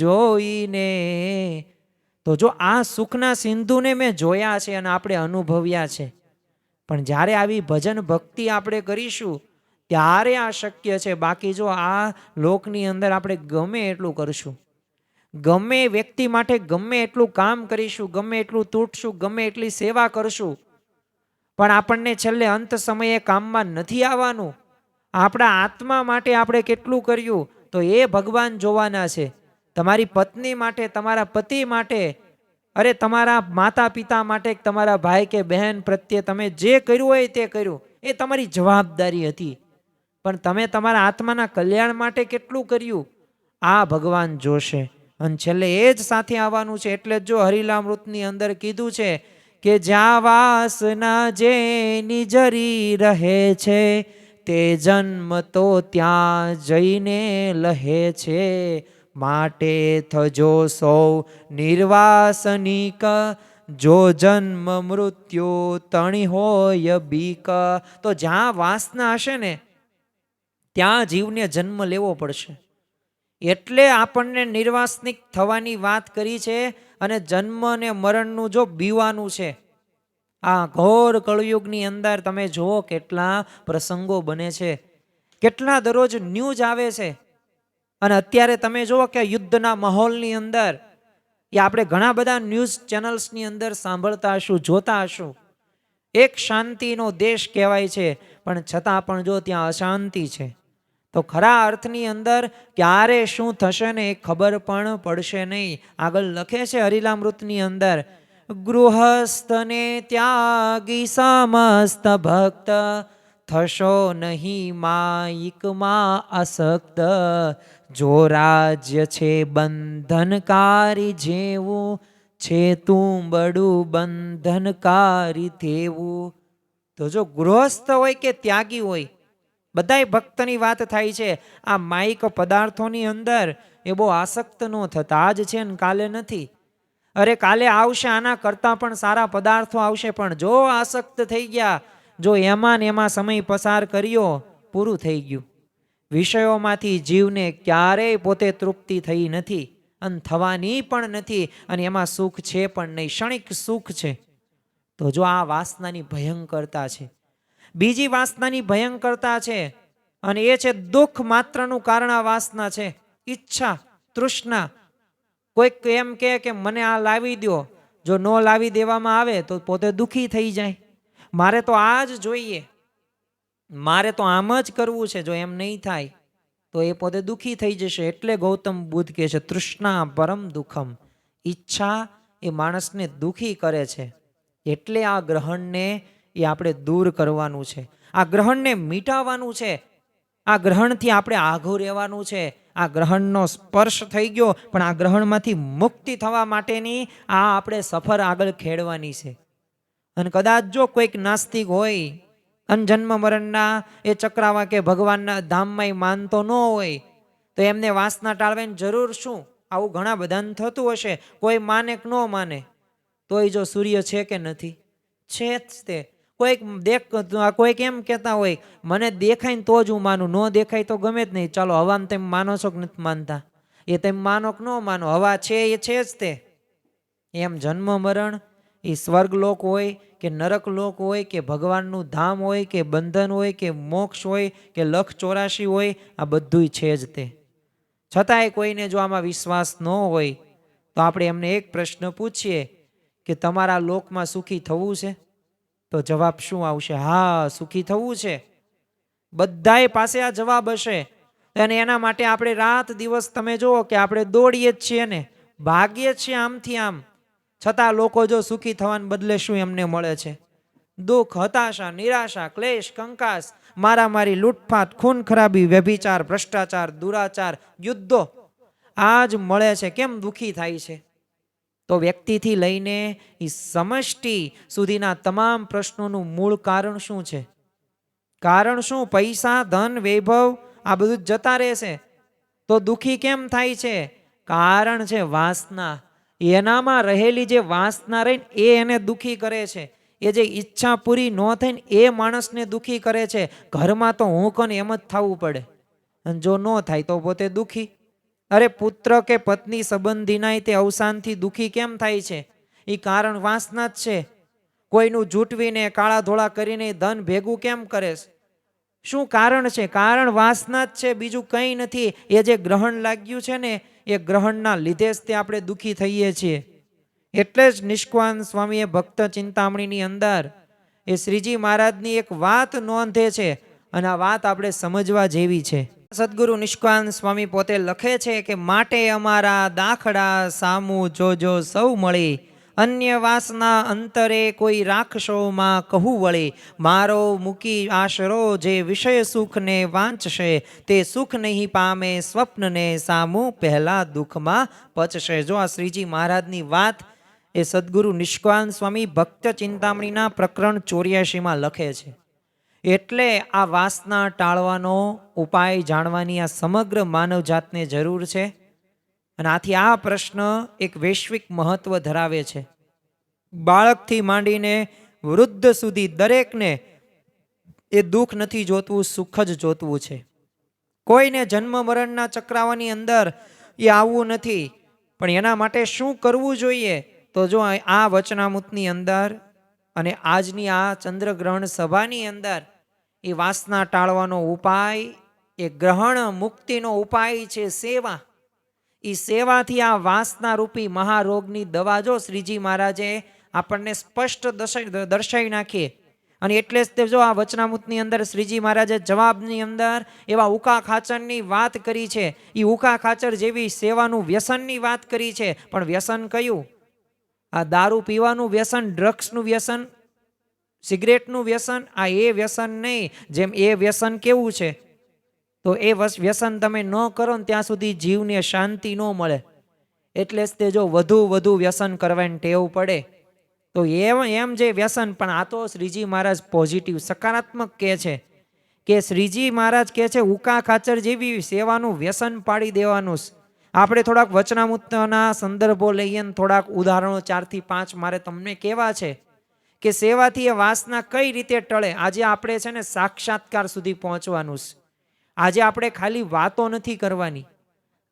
જોઈને, તો જો આ સુખના સિંધુને મેં જોયા છે અને આપણે અનુભવ્યા છે. પણ જ્યારે આવી ભજન ભક્તિ આપણે કરીશું ત્યારે આ શક્ય છે. બાકી જો આ લોકની અંદર આપણે ગમે એટલું કરશું, ગમે વ્યક્તિ માટે ગમે એટલું કામ કરીશું, ગમે એટલું તૂટશું, ગમે એટલી સેવા કરશું, પણ આપણને છેલ્લે અંત સમયે કામમાં નથી આવવાનું. આપણા આત્મા માટે આપણે કેટલું કર્યું તો એ ભગવાન જોવાના છે. તમારી પત્ની માટે, તમારા પતિ માટે, અરે તમારા માતા પિતા માટે, તમારા ભાઈ કે બહેન પ્રત્યે તમે જે કર્યું હોય તે કર્યું, એ તમારી જવાબદારી હતી. પણ તમે તમારા આત્માના કલ્યાણ માટે કેટલું કર્યું, આ ભગવાન જોશે. અને છેલ્લે એ જ સાથે આવવાનું છે. એટલે જ જો હરિલામૃતની અંદર કીધું છે કે જ્યાં વાસના જેની જરી રહે છે, તે જન્મ તો ત્યાં જઈને લહે છે. માટે થજો સૌ નિર્વાસનિક, જો જન્મ મૃત્યુ તણી હોય બીક. તો જ્યાં વાસના હશે ને ત્યાં જીવને જન્મ લેવો પડશે. એટલે આપણને નિર્વાસનિક થવાની વાત કરી છે. અને જન્મ ને મરણનું જો બીવાનું છે. આ ઘોર કળયુગની અંદર તમે જુઓ કેટલા પ્રસંગો બને છે, કેટલા દરરોજ ન્યૂઝ આવે છે. અને અત્યારે તમે જુઓ કે યુદ્ધના માહોલની અંદર એ આપણે ઘણા બધા ન્યૂઝ ચેનલ્સની અંદર સાંભળતા હશું, જોતા હશું. એક શાંતિનો દેશ કહેવાય છે, પણ છતાં પણ જો ત્યાં અશાંતિ છે તો ખરા અર્થની અંદર ક્યારે શું થશે ને એ ખબર પણ પડશે નહીં. આગળ લખે છે હરિલામૃતની અંદર, ગૃહસ્થને ત્યાગી સમસ્ત ભક્ત, થશો નહીં માયિકમાં આસક્ત. જો રાજ્ય છે બંધનકારી જેવું, છે તુંબડું બંધનકારી તેવું. તો જો ગૃહસ્થ હોય કે ત્યાગી હોય, બધાય ભક્તની વાત થાય છે. આ માયિક પદાર્થોની અંદર એ બહુ આસક્ત ન થતા. આજ છે ને કાલે નથી. અરે કાલે આવશે, આના કરતાં પણ સારા પદાર્થો આવશે. પણ જો આસક્ત થઈ ગયા, જો એમાં ને એમાં સમય પસાર કર્યો, પૂરું થઈ ગયું. વિષયોમાંથી જીવને ક્યારેય પોતે તૃપ્તિ થઈ નથી અને થવાની પણ નથી. અને એમાં સુખ છે પણ નહીં, ક્ષણિક સુખ છે. તો જો આ વાસનાની ભયંકરતા છે. બીજી વાસનાની ભયંકરતા છે અને એ છે દુઃખ માત્રનું કારણ આ વાસના છે. ઈચ્છા, તૃષ્ણા. કોઈક એમ કે મને આ લાવી દો, જો ન લાવી દેવામાં આવે તો પોતે દુઃખી થઈ જાય. મારે તો આ જ જોઈએ, મારે તો આમ જ કરવું છે, જો એમ નહીં થાય તો એ પોતે દુઃખી થઈ જશે. એટલે ગૌતમ બુદ્ધ કહે છે તૃષ્ણા પરમ દુઃખમ. ઈચ્છા એ માણસને દુઃખી કરે છે. એટલે આ ગ્રહણને એ આપણે દૂર કરવાનું છે, આ ગ્રહણને મીટાવવાનું છે. આ ગ્રહણથી આપણે આઘું રહેવાનું છે. આ ગ્રહણનો સ્પર્શ થઈ ગયો, પણ આ ગ્રહણમાંથી મુક્તિ થવા માટેની આ આપણે સફર આગળ ખેડવાની છે. અને કદાચ જો કોઈક નાસ્તિક હોય અને જન્મ મરણના એ ચક્રાવા કે ભગવાનના ધામમાં માનતો ન હોય, તો એમને વાસના ટાળવાની જરૂર શું? આવું ઘણા બધાને થતું હશે. કોઈ માને કે ન માને, તોય જો સૂર્ય છે કે નથી? છે જ તે. કોઈક એમ કહેતા હોય મને દેખાય ને તો જ હું માનું, ન દેખાય તો ગમે જ નહીં. ચાલો હવામાં તમે માનો છો કે નથી માનતા? એ તમે માનો કે ન માનો, હવા છે એ છે જ તે. એમ જન્મ મરણ એ સ્વર્ગલોક હોય કે નરકલોક હોય કે ભગવાનનું ધામ હોય કે બંધન હોય કે મોક્ષ હોય કે 184 હોય, આ બધુંય છે જ તે. છતાંય કોઈને જો આમાં વિશ્વાસ ન હોય તો આપણે એમને એક પ્રશ્ન પૂછીએ કે તમારા લોકમાં સુખી થવું છે? તો જવાબ શું આવશે? હા, સુખી થવું છે. બધાય પાસે આ જવાબ હશે. અને એના માટે આપણે રાત દિવસ તમે જુઓ કે આપણે દોડીએ જ છીએ ને, ભાગીએ જ છીએ આમથી આમ. છતાં લોકો જો સુખી થવાને બદલે શું એમને મળે છે? દુઃખ, હતાશા, નિરાશા, ક્લેશ, કંકાસ, મારામારી, લૂંટફાટ, ખૂન ખરાબી, વ્યભિચાર, ભ્રષ્ટાચાર, દુરાચાર, યુદ્ધો આ જ મળે છે. કેમ દુઃખી થાય છે? તો વ્યક્તિથી લઈને એ સમષ્ટિ સુધીના તમામ પ્રશ્નોનું મૂળ કારણ શું છે? કારણ શું? પૈસા, ધન, વૈભવ આ બધું જ જતા રહેશે તો દુઃખી કેમ થાય છે? કારણ છે વાસના. એનામાં રહેલી જે વાસના રહી એ એને દુઃખી કરે છે. એ જે ઈચ્છા પૂરી ન થાય ને એ માણસને દુઃખી કરે છે. ઘરમાં તો હું કોને એમ જ થવું પડે, અને જો ન થાય તો પોતે દુઃખી. અરે પુત્ર કે પત્ની સંબંધીના તે અવસાનથી દુઃખી કેમ થાય છે? એ કારણ વાસના જ છે. કોઈનું જૂટવીને કાળા ધોળા કરીને ધન ભેગું કેમ કરે છે? શું કારણ છે? કારણ વાસના જ છે, બીજું કંઈ નથી. એ જે ગ્રહણ લાગ્યું છે ને એ ગ્રહણના લીધે જ તે આપણે દુઃખી થઈએ છીએ. એટલે જ નિષ્કાન સ્વામીએ ભક્ત ચિંતામણીની અંદર એ શ્રીજી મહારાજની એક વાત નોંધે છે, અને આ વાત આપણે સમજવા જેવી છે. સદગુરુ નિષ્કાન સ્વામી પોતે લખે છે કે માટે અમારા દાખડા સામું જોજો સૌ મળી, અન્ય વાસના અંતરે કોઈ રાખશો માં કહું વળી, મારો મૂકી આશરો જે વિષય સુખને વાંચશે, તે સુખ નહીં પામે સ્વપ્નને સામું પહેલા દુઃખમાં પચશે. જો આ શ્રીજી મહારાજની વાત એ સદગુરુ નિષ્કાન સ્વામી ભક્ત ચિંતામણીના પ્રકરણ 84માં લખે છે. એટલે આ વાસના ટાળવાનો ઉપાય જાણવાની આ સમગ્ર માનવ જાતને જરૂર છે. અને આથી આ પ્રશ્ન એક વૈશ્વિક મહત્વ ધરાવે છે. બાળકથી માંડીને વૃદ્ધ સુધી દરેકને એ દુઃખ નથી જોતું, સુખ જ જોતું છે. કોઈને જન્મ મરણના ચક્રાવાની અંદર એ આવવું નથી. પણ એના માટે શું કરવું જોઈએ? તો જો આ વચનામૃતની અંદર અને આજની આ ચંદ્રગ્રહણ સભાની અંદર એ વાસના ટાળવાનો ઉપાય, એ ગ્રહણ મુક્તિનો ઉપાય છે સેવા. એ સેવાથી આ વાસના રૂપી મહારોગની દવા જો શ્રીજી મહારાજે આપણને સ્પષ્ટ દર્શાવી નાખીએ. અને એટલે જ તે જો આ વચનામૃતની અંદર શ્રીજી મહારાજે જવાબની અંદર એવા ઉકા ખાચરની વાત કરી છે. એ ઉકા ખાચર જેવી સેવાનું વ્યસનની વાત કરી છે. પણ વ્યસન કયું? આ દારૂ પીવાનું વ્યસન, ડ્રગ્સનું વ્યસન, સિગરેટનું વ્યસન, આ એ વ્યસન નહીં. જેમ એ વ્યસન કેવું છે? તો એ વ્યસન તમે ન કરો ને ત્યાં સુધી જીવને શાંતિ ન મળે. એટલે જ તે જો વધુ વ્યસન કરવાની ટેવ પડે તો એમ જે વ્યસન. પણ આ તો શ્રીજી મહારાજ પોઝિટિવ સકારાત્મક કહે છે કે શ્રીજી મહારાજ કહે છે ઉકા ખાચર જેવી સેવાનું વ્યસન પાડી દેવાનું. આપણે થોડાક વચનામૃતના સંદર્ભો લઈએ ને થોડાક ઉદાહરણો 4 થી 5 મારે તમને કહેવા છે કે સેવાથી એ વાસના કઈ રીતે ટળે. આજે આપણે છે ને સાક્ષાત્કાર સુધી પહોંચવાનું છે. આજે આપણે ખાલી વાતો નથી કરવાની.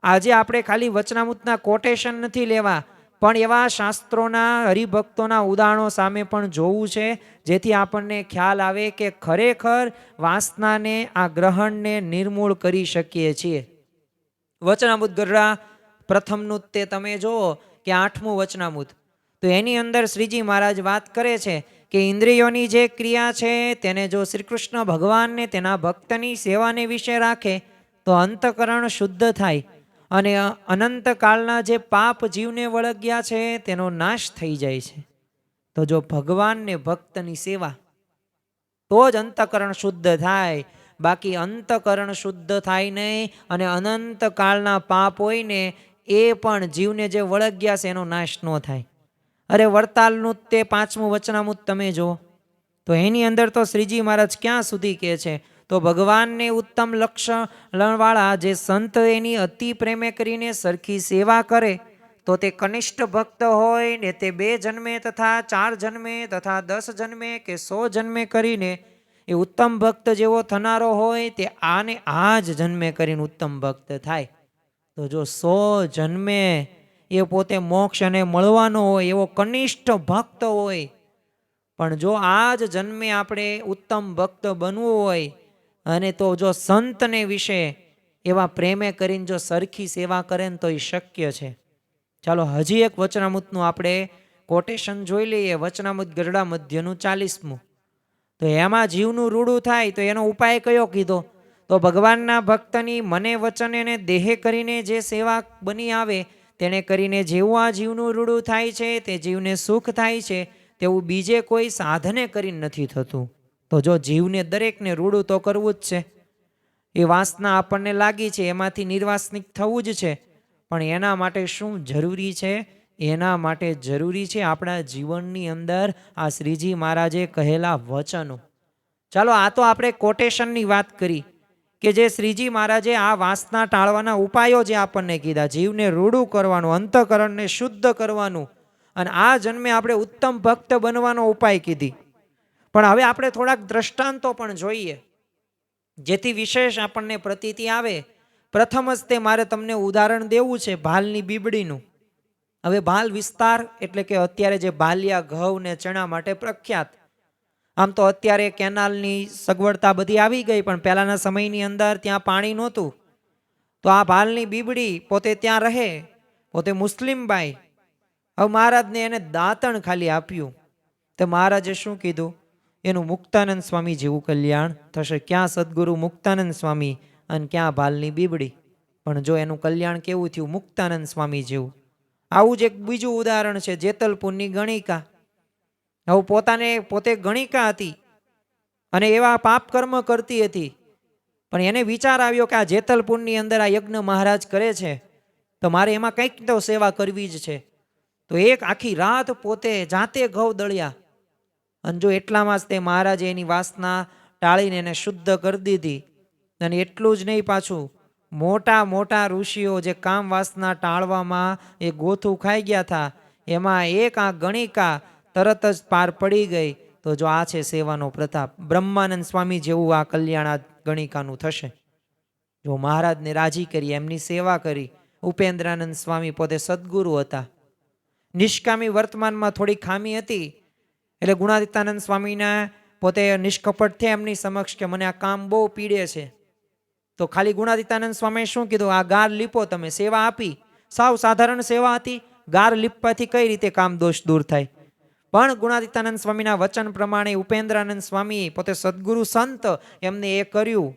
આજે આપણે ખાલી વચનામૃતના કોટેશન નથી લેવા, પણ એવા શાસ્ત્રોના, હરિભક્તોના ઉદાહરણો સામે પણ જોવું છે, જેથી આપણને ખ્યાલ આવે કે ખરેખર વાસનાને, આ ગ્રહણને નિર્મૂળ કરી શકીએ છીએ. વચનામૃત ગઢડા પ્રથમનું તે તમે જુઓ કે 8મું વચનામૃત, તો એની અંદર શ્રીજી મહારાજ વાત કરે છે કે ઇન્દ્રિયોની જે ક્રિયા છે તેને જો શ્રી કૃષ્ણ ભગવાનને, તેના ભક્તની સેવાને વિશે રાખે તો અંતકરણ શુદ્ધ થાય અને અનંતકાળના જે પાપ જીવને વળગ્યા છે તેનો નાશ થઈ જાય છે. તો જો ભગવાનને, ભક્તની સેવા, તો જ અંતકરણ શુદ્ધ થાય. બાકી અંતકરણ શુદ્ધ થાય નહીં અને અનંતકાળના પાપ હોય ને એ પણ જીવને જે વળગ્યા છે એનો નાશ ન થાય. અરે વડતાલનું તે 5મું વચનામૃત તમે જો તો એની અંદર તો શ્રીજી મહારાજ ક્યાં સુધી કહે છે? તો ભગવાનને ઉત્તમ લક્ષણવાળા જે સંત એની અતિ પ્રેમે કરીને સરખી સેવા કરે તો તે કનિષ્ઠ ભક્ત હોય ને તે 2 જન્મે તથા 4 જન્મે તથા 10 જન્મે કે 100 જન્મે કરીને એ ઉત્તમ ભક્ત જેવો થનારો હોય તે આને આ જ જન્મે કરીને ઉત્તમ ભક્ત થાય. તો જો 100 જન્મે એ પોતે મોક્ષ અને મળવાનો હોય એવો કનિષ્ઠ ભક્ત હોય, પણ જો આ જ જન્મે આપણે ઉત્તમ ભક્ત બનવું હોય અને તો જો સંતને વિશે એવા પ્રેમે કરીને જો સરખી સેવા કરે ને તો એ શક્ય છે. ચાલો હજી એક વચનામૃતનું આપણે કોટેશન જોઈ લઈએ. વચનામૃત ગરડા મધ્યનું 40મું. તો એમાં જીવનું રૂડું થાય તો એનો ઉપાય કયો કીધો? તો ભગવાનના ભક્તની મને વચન અને દેહે કરીને જે સેવા બની આવે તેને કરીને જેવું આ જીવનું રૂડું થાય છે તે જીવને સુખ થાય છે તેવું બીજે કોઈ સાધને કરીને નથી થતું. તો જો જીવને દરેકને રૂડું તો કરવું જ છે. એ વાસના આપણને લાગી છે એમાંથી નિર્વાસનિક થવું જ છે, પણ એના માટે શું જરૂરી છે? એના માટે જરૂરી છે આપણા જીવનની અંદર આ શ્રીજી મહારાજે કહેલા વચનો. ચાલો આ તો આપણે કોટેશનની વાત કરી કે જે શ્રીજી મહારાજે આ વાસના ટાળવાના ઉપાયો જે આપણને કીધા, જીવને રૂડું કરવાનું, અંતઃકરણને શુદ્ધ કરવાનું, અને આ જન્મે આપણે ઉત્તમ ભક્ત બનવાનો ઉપાય કીધી. પણ હવે આપણે થોડાક દ્રષ્ટાંતો પણ જોઈએ જેથી વિશેષ આપણને પ્રતીતિ આવે. પ્રથમ જ તે મારે તમને ઉદાહરણ દેવું છે ભાલની બીબડીનું. હવે ભાલ વિસ્તાર એટલે કે અત્યારે જે ભાલિયા ઘઉં ને ચણા માટે પ્રખ્યાત. આમ તો અત્યારે કેનાલની સગવડતા બધી આવી ગઈ, પણ પહેલાના સમયની અંદર ત્યાં પાણી નહોતું. તો આ ભાલની બીબડી પોતે ત્યાં રહે, પોતે મુસ્લિમ બાઈ. હવે મહારાજને એને દાંતણ ખાલી આપ્યું તો મહારાજે શું કીધું? એનું મુક્તાનંદ સ્વામી જેવું કલ્યાણ થશે. ક્યાં સદગુરુ મુક્તાનંદ સ્વામી અને ક્યાં ભાલની બીબડી, પણ જો એનું કલ્યાણ કેવું થયું? મુક્તાનંદ સ્વામી જેવું. આવું જ એક બીજું ઉદાહરણ છે જેતલપુરની ગણિકા. હવે પોતે ગણિકા હતી અને એવા પાપ કર્મ કરતી હતી, પણ એને વિચાર આવ્યો કે આ જેતલપુરની અંદર આ યજ્ઞ મહારાજ કરે છે તો મારે એમાં કંઈક તો સેવા કરવી જ છે. તો એક આખી રાત પોતે જાતે ઘઉં દળ્યા, અને જો એટલામાં જ તે મહારાજે એની વાસના ટાળીને એને શુદ્ધ કરી દીધી. અને એટલું જ નહીં, પાછું મોટા મોટા ઋષિઓ જે કામ વાસના ટાળવામાં એ ગોથું ખાઈ ગયા હતા, એમાં એક આ ગણિકા તરત જ પાર પડી ગઈ. તો જો આ છે સેવાનો પ્રતાપ. બ્રહ્માનંદ સ્વામી જેવું આ કલ્યાણ આ ગણિકાનું થશે. જો મહારાજને રાજી કરી, એમની સેવા કરી. ઉપેન્દ્રાનંદ સ્વામી પોતે સદગુરુ હતા. નિષ્કામી વર્તમાનમાં થોડી ખામી હતી એટલે ગુણાતીતાનંદ સ્વામીના પોતે નિષ્કપટ થયા એમની સમક્ષ કે મને આ કામ બહુ પીડે છે. તો ખાલી ગુણાતીતાનંદ સ્વામીએ શું કીધું? આ ગાર લીપો. તમે સેવા આપી, સાવ સાધારણ સેવા હતી. ગાર લીપવાથી કઈ રીતે કામ દોષ દૂર થાય? પણ ગુણાતીતાનંદ સ્વામીના વચન પ્રમાણે ઉપેન્દ્રાનંદ સ્વામી પોતે સદગુરુ સંત, એમને એ કર્યું.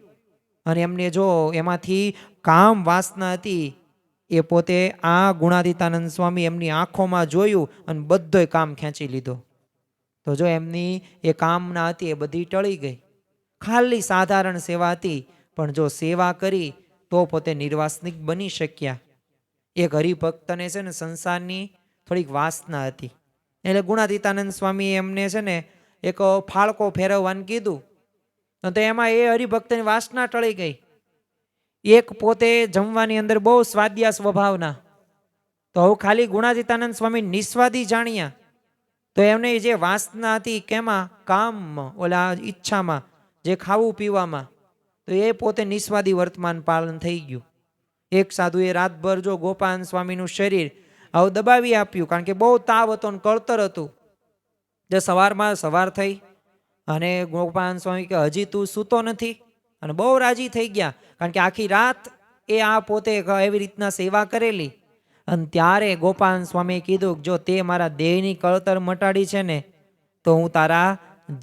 અને એમને જો એમાંથી કામ વાસના હતી એ પોતે આ ગુણાતીતાનંદ સ્વામી એમની આંખોમાં જોયું અને બધોય કામ ખેંચી લીધો. તો જો એમની એ કામના હતી એ બધી ટળી ગઈ. ખાલી સાધારણ સેવા હતી, પણ જો સેવા કરી તો પોતે નિર્વાસનિક બની શક્યા. એક હરિભક્તને છે ને સંસારની થોડીક વાસના હતી, એટલે ગુણાતીતાનંદ સ્વામી એમને છે ને એક ફાળકો ફેરવવાનું કીધું. તો એમાં એ હરિભક્તની વાસના ટળી ગઈ. એક પોતે જમવાની અંદર બહુ સ્વાદિયા સ્વભાવના, તો હવે ખાલી ગુણાતીતાનંદ સ્વામી નિસ્વાદી જાણ્યા. તો એમને જે વાસના હતી કેમાં? કામમાં, ઓલા ઈચ્છામાં, જે ખાવું પીવામાં. તો એ પોતે નિસ્વાદી વર્તમાન પાલન થઈ ગયું. એક સાધુએ રાતભર જો ગોપાલ સ્વામીનું શરીર આવું દબાવી આપ્યું, કારણ કે બહુ તાવ હતો ને કળતર હતું. જે સવાર થઈ અને ગોપાલ સ્વામી કે હજી તું સૂતો નથી? અને બહુ રાજી થઈ ગયા, કારણ કે આખી રાત એ આ પોતે એવી રીતના સેવા કરેલી. અને ત્યારે ગોપાલ સ્વામીએ કીધું, જો તે મારા દેહની કળતર મટાડી છે ને, તો હું તારા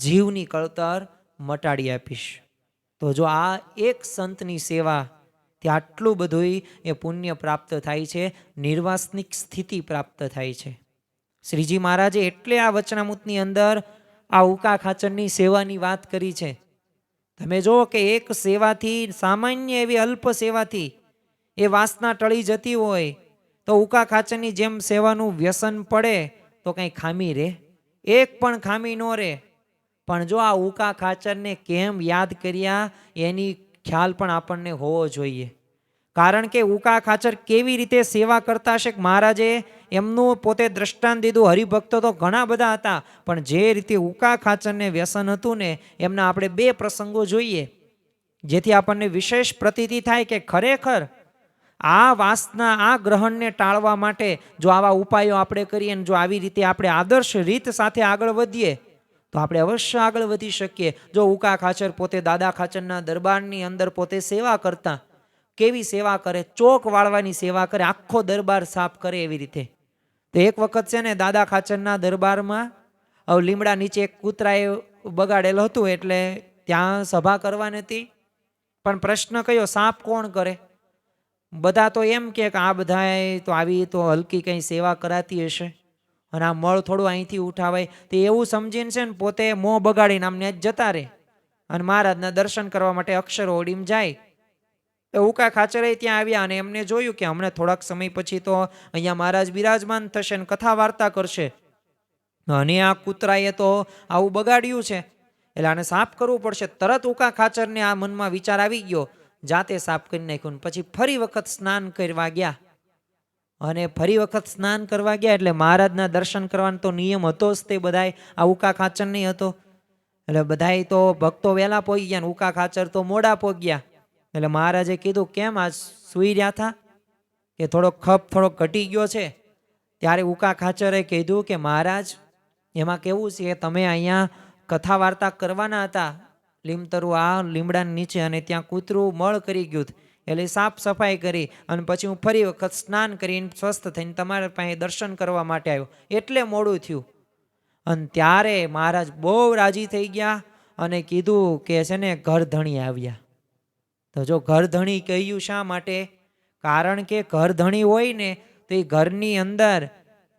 જીવની કળતર મટાડી આપીશ. તો જો આ એક સંતની સેવા તે આટલું બધું એ પુણ્ય પ્રાપ્ત થાય છે, નિર્વાસનિક સ્થિતિ પ્રાપ્ત થાય છે. શ્રીજી મહારાજે એટલે આ વચનામૃતની અંદર આ ઉકા ખાચરની સેવાની વાત કરી છે. તમે જુઓ કે એક સેવાથી, સામાન્ય એવી અલ્પ સેવાથી એ વાસના ટળી જતી હોય તો ઉકા ખાચરની જેમ સેવાનું વ્યસન પડે તો કંઈ ખામી રહે? એક પણ ખામી ન રહે. પણ જો આ ઉકા ખાચરને કેમ યાદ કર્યા એની ખ્યાલ પણ આપણને હોવો જોઈએ. કારણ કે ઉકા ખાચર કેવી રીતે સેવા કરતા હશે, મહારાજે એમનું પોતે દ્રષ્ટાંત દીધું. હરિભક્તો તો ઘણા બધા હતા, પણ જે રીતે ઉકા ખાચરને વ્યસન હતું ને, એમના આપણે 2 પ્રસંગો જોઈએ, જેથી આપણને વિશેષ પ્રતીતિ થાય કે ખરેખર આ વાસના, આ ગ્રહણને ટાળવા માટે જો આવા ઉપાયો આપણે કરીએ, જો આવી રીતે આપણે આદર્શ રીત સાથે આગળ વધીએ તો આપણે અવશ્ય આગળ વધી શકીએ. જો ઉકા ખાચર પોતે દાદા ખાચરના દરબારની અંદર પોતે સેવા કરતા, કેવી સેવા કરે, ચોક વાળવાની સેવા કરે, આખો દરબાર સાફ કરે એવી રીતે. તો એક વખત છે ને દાદા ખાચરના દરબારમાં લીમડા નીચે એક કૂતરાએ બગાડેલું હતું, એટલે ત્યાં સભા કરવાની હતી. પણ પ્રશ્ન કયો, સાફ કોણ કરે? બધા તો એમ કે આ બધાએ તો આવી તો હલકી કંઈ સેવા કરાતી હશે, અને આ મળ થોડું અહીંથી ઉઠાવાય. તે એવું સમજીને છે ને પોતે મોં બગાડીને આમને જ જતા રહે, અને મહારાજના દર્શન કરવા માટે અક્ષર ઓડીમાં જાય. તો ઉકા ખાચરે ત્યાં આવ્યા અને એમને જોયું કે હમણાં થોડાક સમય પછી તો અહીંયા મહારાજ બિરાજમાન થશે ને કથા વાર્તા કરશે, અને આ કૂતરાએ તો આવું બગાડ્યું છે, એટલે આને સાફ કરવું પડશે. તરત ઉકા ખાચરને આ મનમાં વિચાર આવી ગયો, જાતે સાફ કરી નાખ્યું. પછી ફરી વખત સ્નાન કરવા ગયા, અને ફરી વખત સ્નાન કરવા ગયા એટલે મહારાજના દર્શન કરવાનો તો નિયમ હતો જ, તે બધાય આ ઉકા ખાચર નહીં હતો. એટલે બધાય તો ભક્તો વહેલા પહોંચી ગયા, ઉકા ખાચર તો મોડા પહોંચ્યા. એટલે મહારાજે કીધું, કેમ આજ સૂઈ રહ્યા હતા કે થોડોક ખપ થોડોક ઘટી ગયો છે? ત્યારે ઉકા ખાચરે કીધું કે મહારાજ, એમાં કેવું છે, તમે અહીંયા કથા વાર્તા કરવાના હતા લીમતરુ આ લીમડા નીચે, અને ત્યાં કૂતરું મળ કરી ગયું, એટલે સાફ સફાઈ કરી, અને પછી હું ફરી વખત સ્નાન કરીને સ્વસ્થ થઈને તમારા પાસે દર્શન કરવા માટે આવ્યો, એટલે મોડું થયું. અને ત્યારે મહારાજ બહુ રાજી થઈ ગયા અને કીધું કે છે ને ઘર ધણી આવ્યા. તો જો ઘર ધણી કહ્યું શા માટે? કારણ કે ઘર ધણી હોય ને તો એ ઘરની અંદર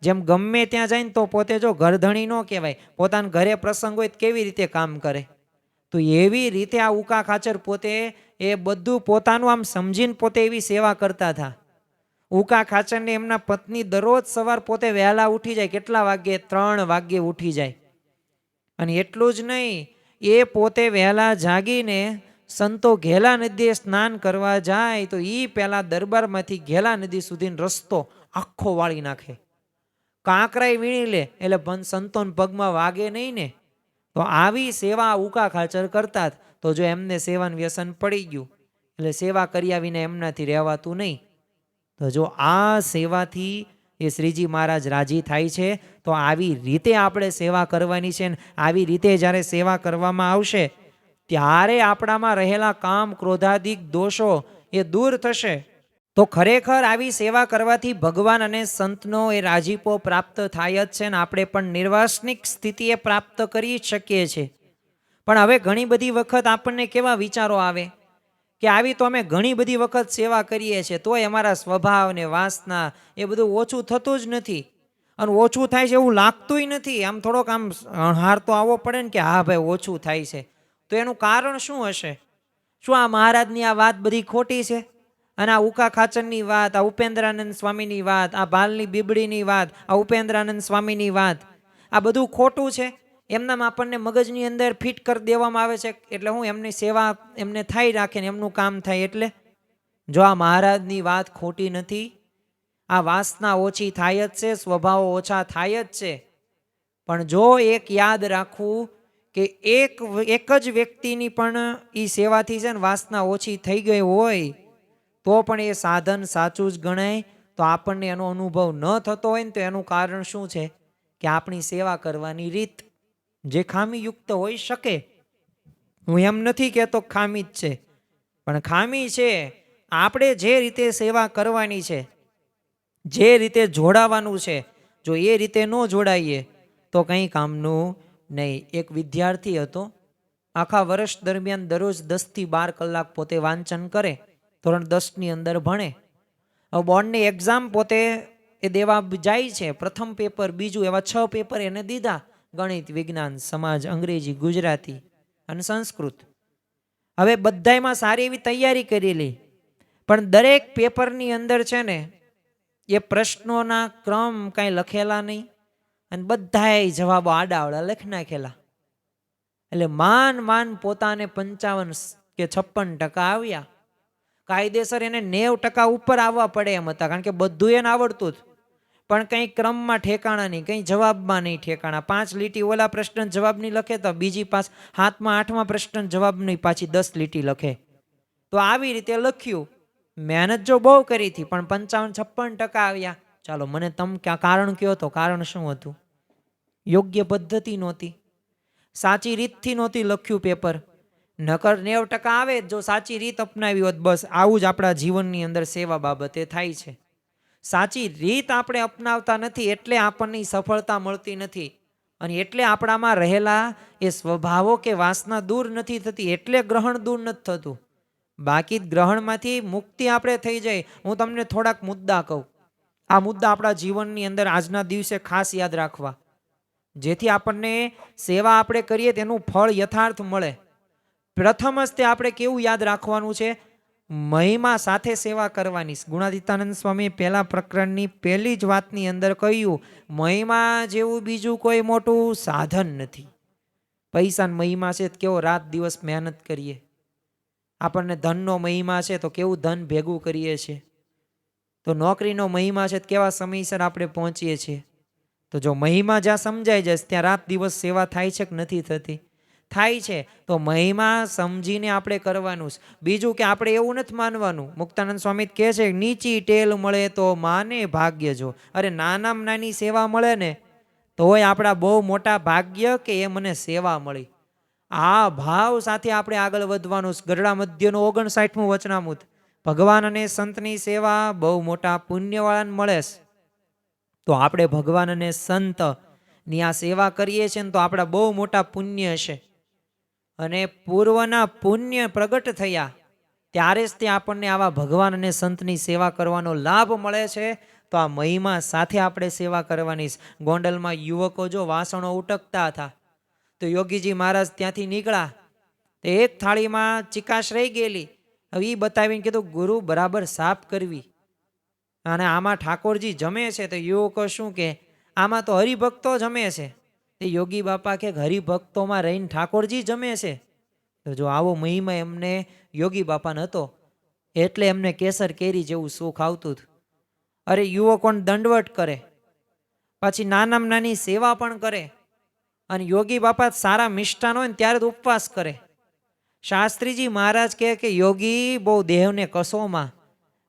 જેમ ગમે ત્યાં જાય ને તો પોતે જો ઘર ધણી ન કહેવાય, પોતાના ઘરે પ્રસંગ હોય તો કેવી રીતે કામ કરે, તો એવી રીતે આ ઉકા ખાચર પોતે એ બધું પોતાનું આમ સમજીને પોતે એવી સેવા કરતા હતા. ઉકા ખાચરને એમના પત્ની દરરોજ સવાર પોતે વહેલા ઉઠી જાય, કેટલા વાગ્યે? 3 વાગ્યે ઉઠી જાય. અને એટલું જ નહીં, એ પોતે વહેલા જાગીને સંતો ઘેલા નદીએ સ્નાન કરવા જાય તો એ પહેલા દરબારમાંથી ઘેલા નદી સુધીનો રસ્તો આખો વાળી નાખે, કાંકરાઈ વીણી લે, એટલે સંતોન પગમાં વાગે નહીં ને. તો આવી સેવા ઉકા ખાચર કરતા. તો જો એમને સેવાનું વ્યસન પડી ગયું એટલે સેવા કર્યા વિના એમનાથી રહેવાતું નહીં. તો જો આ સેવાથી એ શ્રીજી મહારાજ રાજી થાય છે, તો આવી રીતે આપણે સેવા કરવાની છે. આવી રીતે જ્યારે સેવા કરવામાં આવશે ત્યારે આપણામાં રહેલા કામ ક્રોધાદિક દોષો એ દૂર થશે. તો ખરેખર આવી સેવા કરવાથી ભગવાન અને સંતનો એ રાજીપો પ્રાપ્ત થાય જ છે, ને આપણે પણ નિર્વાસનિક સ્થિતિએ પ્રાપ્ત કરી શકીએ છીએ. પણ હવે ઘણી બધી વખત આપણને કેવા વિચારો આવે કે આવી તો અમે ઘણી બધી વખત સેવા કરીએ છીએ, તોય અમારા સ્વભાવ ને વાસના એ બધું ઓછું થતું જ નથી, અને ઓછું થાય છે એવું લાગતુંય નથી. આમ થોડોક આમ હાર તો આવવો પડે ને કે હા ભાઈ ઓછું થાય છે. તો એનું કારણ શું હશે? શું આ મહારાજની આ વાત બધી ખોટી છે? અને આ ઉકા ખાચરની વાત, આ ઉપેન્દ્રાનંદ સ્વામીની વાત, આ ભાલની બીબડીની વાત, આ ઉપેન્દ્રાનંદ સ્વામીની વાત, આ બધું ખોટું છે? એમનામ આપણને મગજની અંદર ફિટ કરી દેવામાં આવે છે, એટલે હું એમની સેવા એમને થાય રાખે ને એમનું કામ થાય. એટલે જો આ મહારાજની વાત ખોટી નથી, આ વાસના ઓછી થાય જ છે, સ્વભાવો ઓછા થાય જ છે. પણ જો એક યાદ રાખવું કે એક જ વ્યક્તિની પણ એ સેવાથી છે ને વાસના ઓછી થઈ ગઈ હોય તો પણ એ સાધન સાચું જ ગણાય. તો આપણને એનો અનુભવ ન થતો હોય ને તો એનું કારણ શું છે કે આપણી સેવા કરવાની રીત જે ખામીયુક્ત હોઈ શકે. હું એમ નથી કહેતો ખામી જ છે, પણ ખામી છે આપણે જે રીતે સેવા કરવાની છે, જે રીતે જોડાવાનું છે, જો એ રીતે ન જોડાઈએ તો કંઈ કામનું નહીં. એક વિદ્યાર્થી હતો, આખા વર્ષ દરમિયાન દરરોજ 10 થી 12 કલાક પોતે વાંચન કરે, ધોરણ 10ની અંદર ભણે. હવે બોર્ડની એક્ઝામ પોતે એ દેવા જાય છે, પ્રથમ પેપર, બીજું, એવા 6 પેપર એને દીધા, ગણિત, વિજ્ઞાન, સમાજ, અંગ્રેજી, ગુજરાતી અને સંસ્કૃત. હવે બધાયમાં સારી એવી તૈયારી કરેલી, પણ દરેક પેપરની અંદર છે ને એ પ્રશ્નોના ક્રમ કાંઈ લખેલા નહીં, અને બધાય જવાબો આડાવડા લખી નાખેલા. એટલે માન પોતાને 55 કે 56% આવ્યા. કાયદેસર એને 90% ઉપર આવવા પડે એમ હતા, કારણ કે બધું એને આવડતું જ, પણ કંઈ ક્રમમાં ઠેકાણા નહીં, કંઈ જવાબમાં નહીં ઠેકાણા. 5 લીટી ઓલા પ્રશ્ન જવાબની લખે તો બીજી 7મા 8મા પ્રશ્ન જવાબની પાછી 10 લીટી લખે. તો આવી રીતે લખ્યું. મહેનત જો બહુ કરી હતી પણ 55-56% આવ્યા. ચાલો મને કારણ કયો તો કારણ શું હતું? યોગ્ય પદ્ધતિ નહોતી, સાચી રીતથી નહોતી લખ્યું પેપર. નકર 90% આવે જો સાચી રીત અપનાવી હોત. બસ આવું જ આપણા જીવનની અંદર સેવા બાબતે થાય છે. સાચી રીત આપણે અપનાવતા નથી એટલે આપણને સફળતા મળતી નથી, અને એટલે આપણામાં રહેલા એ સ્વભાવો કે વાસના દૂર નથી થતી, એટલે ગ્રહણ દૂર નથી થતું. બાકી ગ્રહણમાંથી મુક્તિ આપણે થઈ જાય. હું તમને થોડાક મુદ્દા કહું. આ મુદ્દા આપણા જીવનની અંદર આજના દિવસે ખાસ યાદ રાખવા, જેથી આપણને સેવા આપણે કરીએ તેનું ફળ યથાર્થ મળે. પ્રથમ જ તે આપણે કેવું યાદ રાખવાનું છે? મહિમા સાથે સેવા કરવાની. ગુણાતીતાનંદ સ્વામી પહેલા પ્રકરણની પહેલી જ વાતની અંદર કહ્યું, મહિમા જેવું બીજું કોઈ મોટું સાધન નથી. પૈસાનો મહિમા છે તો કેવો રાત દિવસ મહેનત કરીએ. આપણને ધનનો મહિમા છે તો કેવું ધન ભેગું કરીએ છીએ. તો નોકરીનો મહિમા છે તો કેવા સમયસર આપણે પહોંચીએ છીએ. તો જો મહિમા જ્યાં સમજાઈ જાય ત્યાં રાત દિવસ સેવા થાય છે કે નથી થતી? થાય છે. તો મહિમા સમજીને આપણે કરવાનું. બીજું કે આપણે એવું નથી માનવાનું. મુક્તાનંદ સ્વામી કહે છે નીચી ટેલ મળે તો માને ભાગ્ય જો. અરે નાનામાં નાની સેવા મળે ને તોય આપણા બહુ મોટા ભાગ્ય કે એ મને સેવા મળી. આ ભાવ સાથે આપણે આગળ વધવાનું. ગરડા મધ્યનું 59મું વચનામૃત. ભગવાન અને સંતની સેવા બહુ મોટા પુણ્યવાળાને મળે છે. તો આપણે ભગવાન અને સંતની આ સેવા કરીએ છીએ ને તો આપણા બહુ મોટા પુણ્ય છે, અને પૂર્વના પુણ્ય પ્રગટ થયા ત્યારે જ તે આપણને આવા ભગવાન અને સંતની સેવા કરવાનો લાભ મળે છે. તો આ મહિમા સાથે આપણે સેવા કરવાની. ગોંડલમાં યુવકો જો વાસણો ઉટકતા હતા તો યોગીજી મહારાજ ત્યાંથી નીકળ્યા. તે એક થાળીમાં ચિકાશ રહી ગયેલી. હવે એ બતાવીને કીધું ગુરુ બરાબર સાફ કરવી. અને આમાં ઠાકોરજી જમે છે. તો યુવકો શું કે આમાં તો હરિભક્તો જમે છે. તે યોગી બાપા કે હરિભક્તોમાં રહીને ઠાકોરજી જમે છે. તો જો આવો મહિમા એમને યોગી બાપાને હતો એટલે એમને કેસર કેરી જેવું સુખ આવતું હતું. અરે યુવકોને દંડવટ કરે, પછી નાનામાં નાની સેવા પણ કરે, અને યોગી બાપા સારા મિષ્ટાન હોય ને ત્યારે જ ઉપવાસ કરે. શાસ્ત્રીજી મહારાજ કહે કે યોગી બહુ દેહને કસોમાં,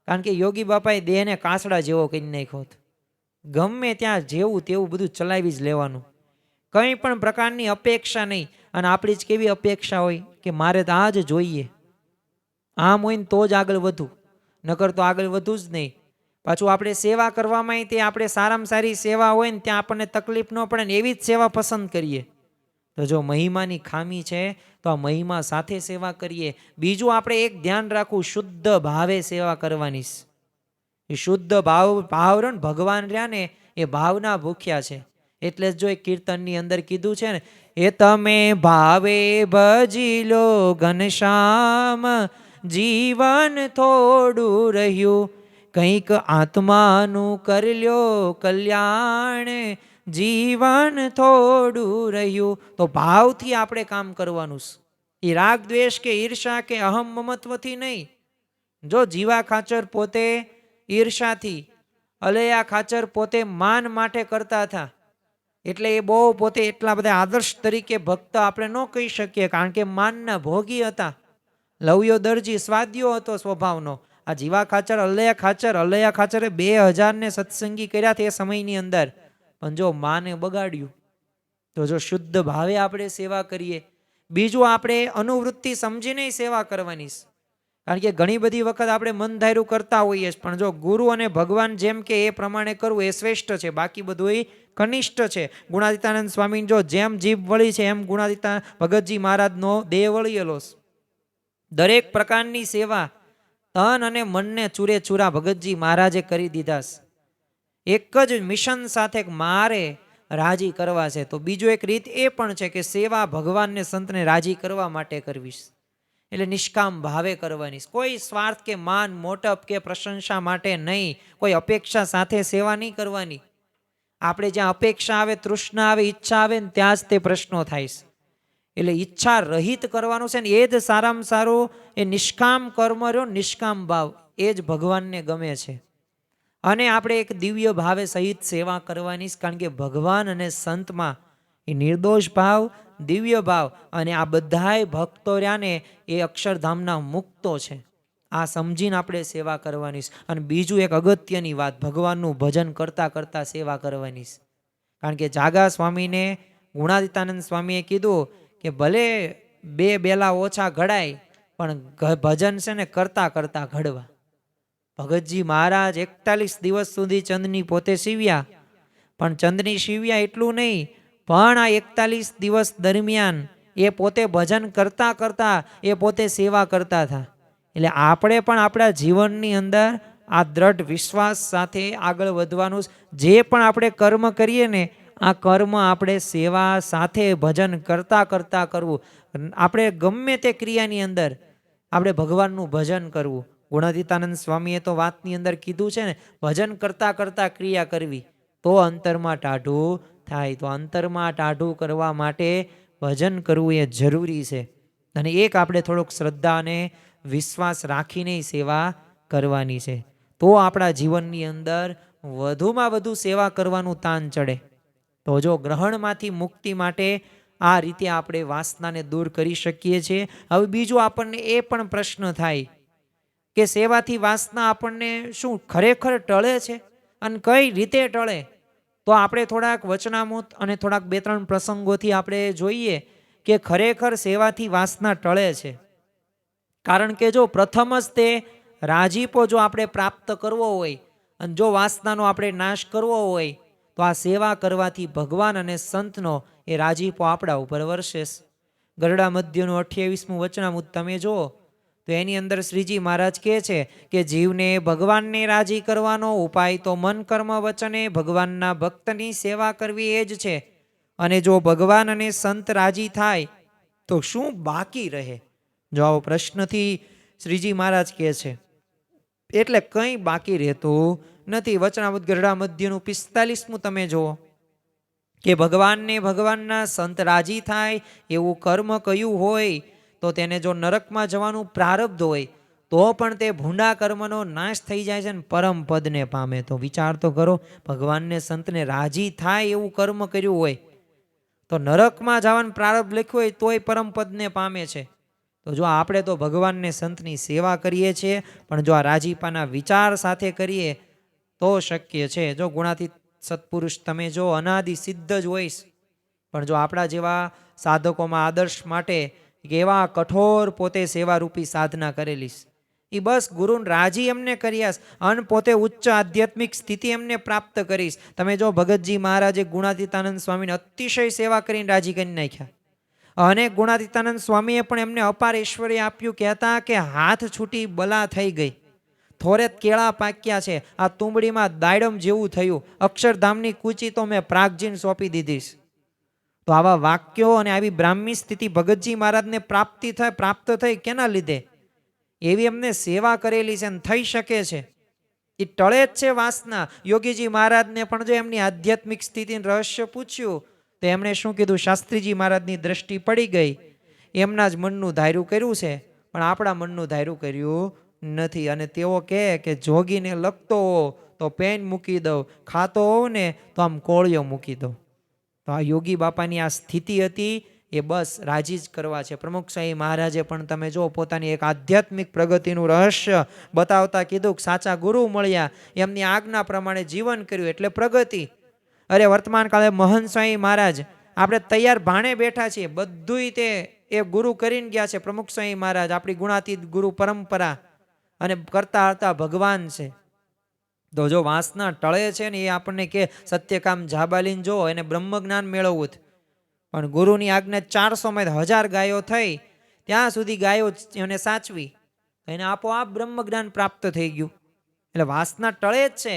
કારણ કે યોગી બાપાએ દેહને કાસડા જેવો કરી નાખ્યો હતો. ગમે ત્યાં જેવું તેવું બધું ચલાવી જ લેવાનું, કંઈ પણ પ્રકારની અપેક્ષા નહીં. અને આપણી જ કેવી અપેક્ષા હોય કે મારે તો આ જ જોઈએ, આમ હોય ને તો જ આગળ વધું, નકર તો આગળ વધું જ નહીં. પાછું આપણે સેવા કરવામાં તે આપણે સારામાં સારી સેવા હોય ને ત્યાં આપણને તકલીફ ન પડે ને એવી જ સેવા પસંદ કરીએ. તો જો મહિમાની ખામી છે તો આ મહિમા સાથે સેવા કરીએ. બીજું આપણે એક ધ્યાન રાખવું, શુદ્ધ ભાવે સેવા કરવાની. એ શુદ્ધ ભાવ ને ભગવાન રહ્યા ને એ ભાવના ભૂખ્યા છે. એટલે જ જો એક કીર્તનની અંદર કીધું છે ને, એ તમે ભાવે ભજી લો ઘનશ્યામ, જીવન થોડું રહ્યું, કંઈક આત્માનું કરી લ્યો કલ્યાણ, જીવન થોડું રહ્યું. તો ભાવથી આપણે કામ કરવાનું. એ રાગ દ્વેષ કે ઈર્ષા કે અહમ મમત્વથી નહીં. જો જીવા ખાચર પોતે ઈર્ષાથી, અલૈયા ખાચર પોતે માન માટે કરતા હતા, એટલે એ બહુ પોતે એટલા બધા આદર્શ તરીકે ભક્ત આપણે ન કહી શકીએ, કારણ કે માનના ભોગી હતા. લવ્યો દરજી સ્વાદ્યો હતો સ્વભાવનો. આ જીવા ખાચર અલૈયા ખાચરે 2000 ને સત્સંગી કર્યા તે સમયની અંદર, પણ જો માને બગાડ્યું. તો જો શુદ્ધ ભાવે આપણે સેવા કરીએ. બીજું આપણે અનુવૃત્તિ સમજીને સેવા કરવાની. કારણ કે ઘણી બધી વખત આપણે મન ધાર્યું કરતા હોઈએ, પણ જો ગુરુ અને ભગવાન જેમ કે એ પ્રમાણે કરવું એ શ્રેષ્ઠ છે, બાકી બધું એ કનિષ્ઠ છે. ગુણાતીતાનંદ સ્વામી જો જેમ જીભ વળી છે એમ ગુણાતીતા ભગતજી મહારાજનો દેહ વળીએલો. દરેક પ્રકારની સેવા તન અને મનને ચૂરે ચૂરા ભગતજી મહારાજે કરી દીધા. એક જ મિશન સાથે મારે રાજી કરવા છે. તો બીજું એક રીત એ પણ છે કે સેવા ભગવાનને સંતને રાજી કરવા માટે કરવી. એટલે નિષ્કામ ભાવે કરવાની. કોઈ સ્વાર્થ કે માન મોટપ કે પ્રશંસા માટે નહીં, કોઈ અપેક્ષા સાથે સેવા નહીં કરવાની. આપણે જ્યાં અપેક્ષા આવે, તૃષ્ણા આવે, ઈચ્છા આવે ને ત્યાં જ તે પ્રશ્નો થાય. એટલે ઈચ્છા રહિત કરવાનું છે ને એ જ સારામાં સારું. એ નિષ્કામ કર્મ રહ્યો, નિષ્કામ ભાવ, એ જ ભગવાનને ગમે છે. અને આપણે એક દિવ્ય ભાવે સહિત સેવા કરવાની, કારણ કે ભગવાન અને સંતમાં એ નિર્દોષ ભાવ, દિવ્ય ભાવ, અને આ બધાય ભક્તો રહ્યા ને એ અક્ષરધામના મુક્તો છે. આ સમજીને આપણે સેવા કરવાની. અને બીજું એક અગત્યની વાત, ભગવાનનું ભજન કરતાં કરતાં સેવા કરવાની. કારણ કે જાગા સ્વામીને ગુણાતીતાનંદ સ્વામીએ કીધું કે ભલે બે બેલા ઓછા ઘડાય પણ ભજન છે ને કરતા કરતા ઘડવા. ભગતજી મહારાજ 41 દિવસ સુધી ચંદની પોતે સીવ્યા, પણ ચંદની સીવ્યા એટલું નહીં, પણ આ 41 દિવસ દરમિયાન એ પોતે ભજન કરતા કરતા એ પોતે સેવા કરતા હતા. એટલે આપણે પણ આપણા જીવનની અંદર આ દ્રઢ વિશ્વાસ સાથે આગળ વધવાનું. જે પણ આપણે કર્મ કરીએ ને, આ કર્મ આપણે સેવા સાથે ભજન કરતા કરતા કરવું. આપણે ગમે તે ક્રિયાની અંદર આપણે ભગવાનનું ભજન કરવું. ગુણાતીતાનંદ સ્વામીએ તો વાતની અંદર કીધું છે ને, ભજન કરતા કરતા ક્રિયા કરવી તો અંતરમાં ટાઢું થાય. તો અંતરમાં ટાઢું કરવા માટે ભજન કરવું એ જરૂરી છે. અને એક આપણે થોડોક શ્રદ્ધા અને વિશ્વાસ રાખીને સેવા કરવાની છે, તો આપણા જીવનની અંદર વધુમાં વધુ સેવા કરવાનું તાન ચડે. તો જો ગ્રહણમાંથી મુક્તિ માટે આ રીતે આપણે વાસનાને દૂર કરી શકીએ છીએ. હવે બીજું આપણને એ પણ પ્રશ્ન થાય કે સેવાથી વાસના આપણને શું ખરેખર ટળે છે અને કઈ રીતે ટળે? તો આપણે થોડાક વચનામૃત અને થોડાક 2-3 પ્રસંગોથી આપણે જોઈએ કે ખરેખર સેવાથી વાસના ટળે છે. કારણ કે જો પ્રથમ જ તે રાજીપો જો આપણે પ્રાપ્ત કરવો હોય અને જો વાસનાનો આપણે નાશ કરવો હોય, તો આ સેવા કરવાથી ભગવાન અને સંતનો એ રાજીપો આપણા ઉપર વરસે. ગરડા મધ્યનું 28મું વચનામૃત તમે જુઓ તો એની અંદર શ્રીજી મહારાજ કહે છે કે જીવને ભગવાનને રાજી કરવાનો ઉપાય તો મન કર્મ વચને ભગવાનના ભક્તની સેવા કરવી એ જ છે. અને જો ભગવાન અને સંત રાજી થાય તો શું બાકી રહે? જો આવો પ્રશ્નથી શ્રીજી મહારાજ કહે છે, એટલે કંઈ બાકી રહેતું નથી. વચનામૃત ગરડા મધ્યનું 45મું તમે જુઓ કે ભગવાનને ભગવાનના સંત રાજી થાય એવું કર્મ કયું હોય તો તેને જો નરકમાં જવાનું પ્રારબ્ધ હોય તો પણ તે ભૂંડા કર્મનો નાશ થઈ જાય છે ને પરમ પદને પામે. તો વિચાર તો કરો, ભગવાનને સંતને રાજી થાય એવું કર્મ કર્યું હોય તો નરકમાં જવાનું પ્રારબ્ધ લખ્યું હોય તોય પરમ પદને પામે છે. તો જો આપણે તો ભગવાનને સંતની સેવા કરીએ છીએ, પણ જો આ રાજીપાના વિચાર સાથે કરીએ તો શક્ય છે. જો ગુણાતીત સત્પુરુષ તમે જો અનાદિ સિદ્ધ જ હોઈશ, પણ જો આપણા જેવા સાધકોમાં આદર્શ માટે એવા કઠોર પોતે સેવારૂપી સાધના કરેલી, એ બસ ગુરુને રાજી એમને કર્યા અને પોતે ઉચ્ચ આધ્યાત્મિક સ્થિતિ એમને પ્રાપ્ત કરીશ. તમે જો ભગતજી મહારાજે ગુણાતીતાનંદ સ્વામીને અતિશય સેવા કરીને રાજી કરી નાખ્યા. અને ગુણાતીતાનંદ સ્વામીએ પણ એમને અપાર ઐશ્વર્ય આપ્યું. કહેતા કે હાથ છૂટી બલા થઈ ગઈ, થોરે કેળા પાક્યા છે, આ તુંબડીમાં દાયડમ જેવું થયું, અક્ષરધામની કૂચી તો મેં પ્રાગજીને સોંપી દીધીશ. તો આવા વાક્યો અને આવી બ્રાહ્મી સ્થિતિ ભગતજી મહારાજને પ્રાપ્ત થઈ કેના લીધે? એવી એમને સેવા કરેલી છે અને થઈ શકે છે. એ ટળે જ છે વાસના. યોગીજી મહારાજને પણ જો એમની આધ્યાત્મિક સ્થિતિનું રહસ્ય પૂછ્યું તો એમણે શું કીધું? શાસ્ત્રીજી મહારાજની દ્રષ્ટિ પડી ગઈ, એમના જ મનનું ધાર્યું કર્યું છે, પણ આપણા મનનું ધાર્યું કર્યું નથી. અને તેઓ કહે કે જોગીને લખતો હો તો પેન મૂકી દઉં, ખાતો હોવ ને તો આમ કોળિયો મૂકી દઉં. તો આ યોગી બાપાની આ સ્થિતિ હતી, એ બસ રાજી જ કરવા છે. પ્રમુખ સ્વામી મહારાજે પણ તમે જો પોતાની એક આધ્યાત્મિક પ્રગતિનું રહસ્ય બતાવતા કીધું કે સાચા ગુરુ મળ્યા, એમની આજ્ઞા પ્રમાણે જીવન કર્યું એટલે પ્રગતિ. અરે વર્તમાન કાળે મહંત સ્વામી મહારાજ આપણે તૈયાર ભાણે બેઠા છીએ, બધુંય તે એ ગુરુ કરીને ગયા છે. પ્રમુખ સ્વામી મહારાજ આપણી ગુણાતીત ગુરુ પરંપરા અને કરતા હતા ભગવાન છે. તો જો વાસના ટળે છે ને, એ આપણને કે સત્યકામ જાબાલીને જો એને બ્રહ્મ જ્ઞાન મેળવવું, પણ ગુરુની આજ્ઞા 400 માં 1000 ગાયો થઈ ત્યાં સુધી ગાયો એને સાચવી, એને આપોઆપ બ્રહ્મ જ્ઞાન પ્રાપ્ત થઈ ગયું. એટલે વાસના ટળે જ છે.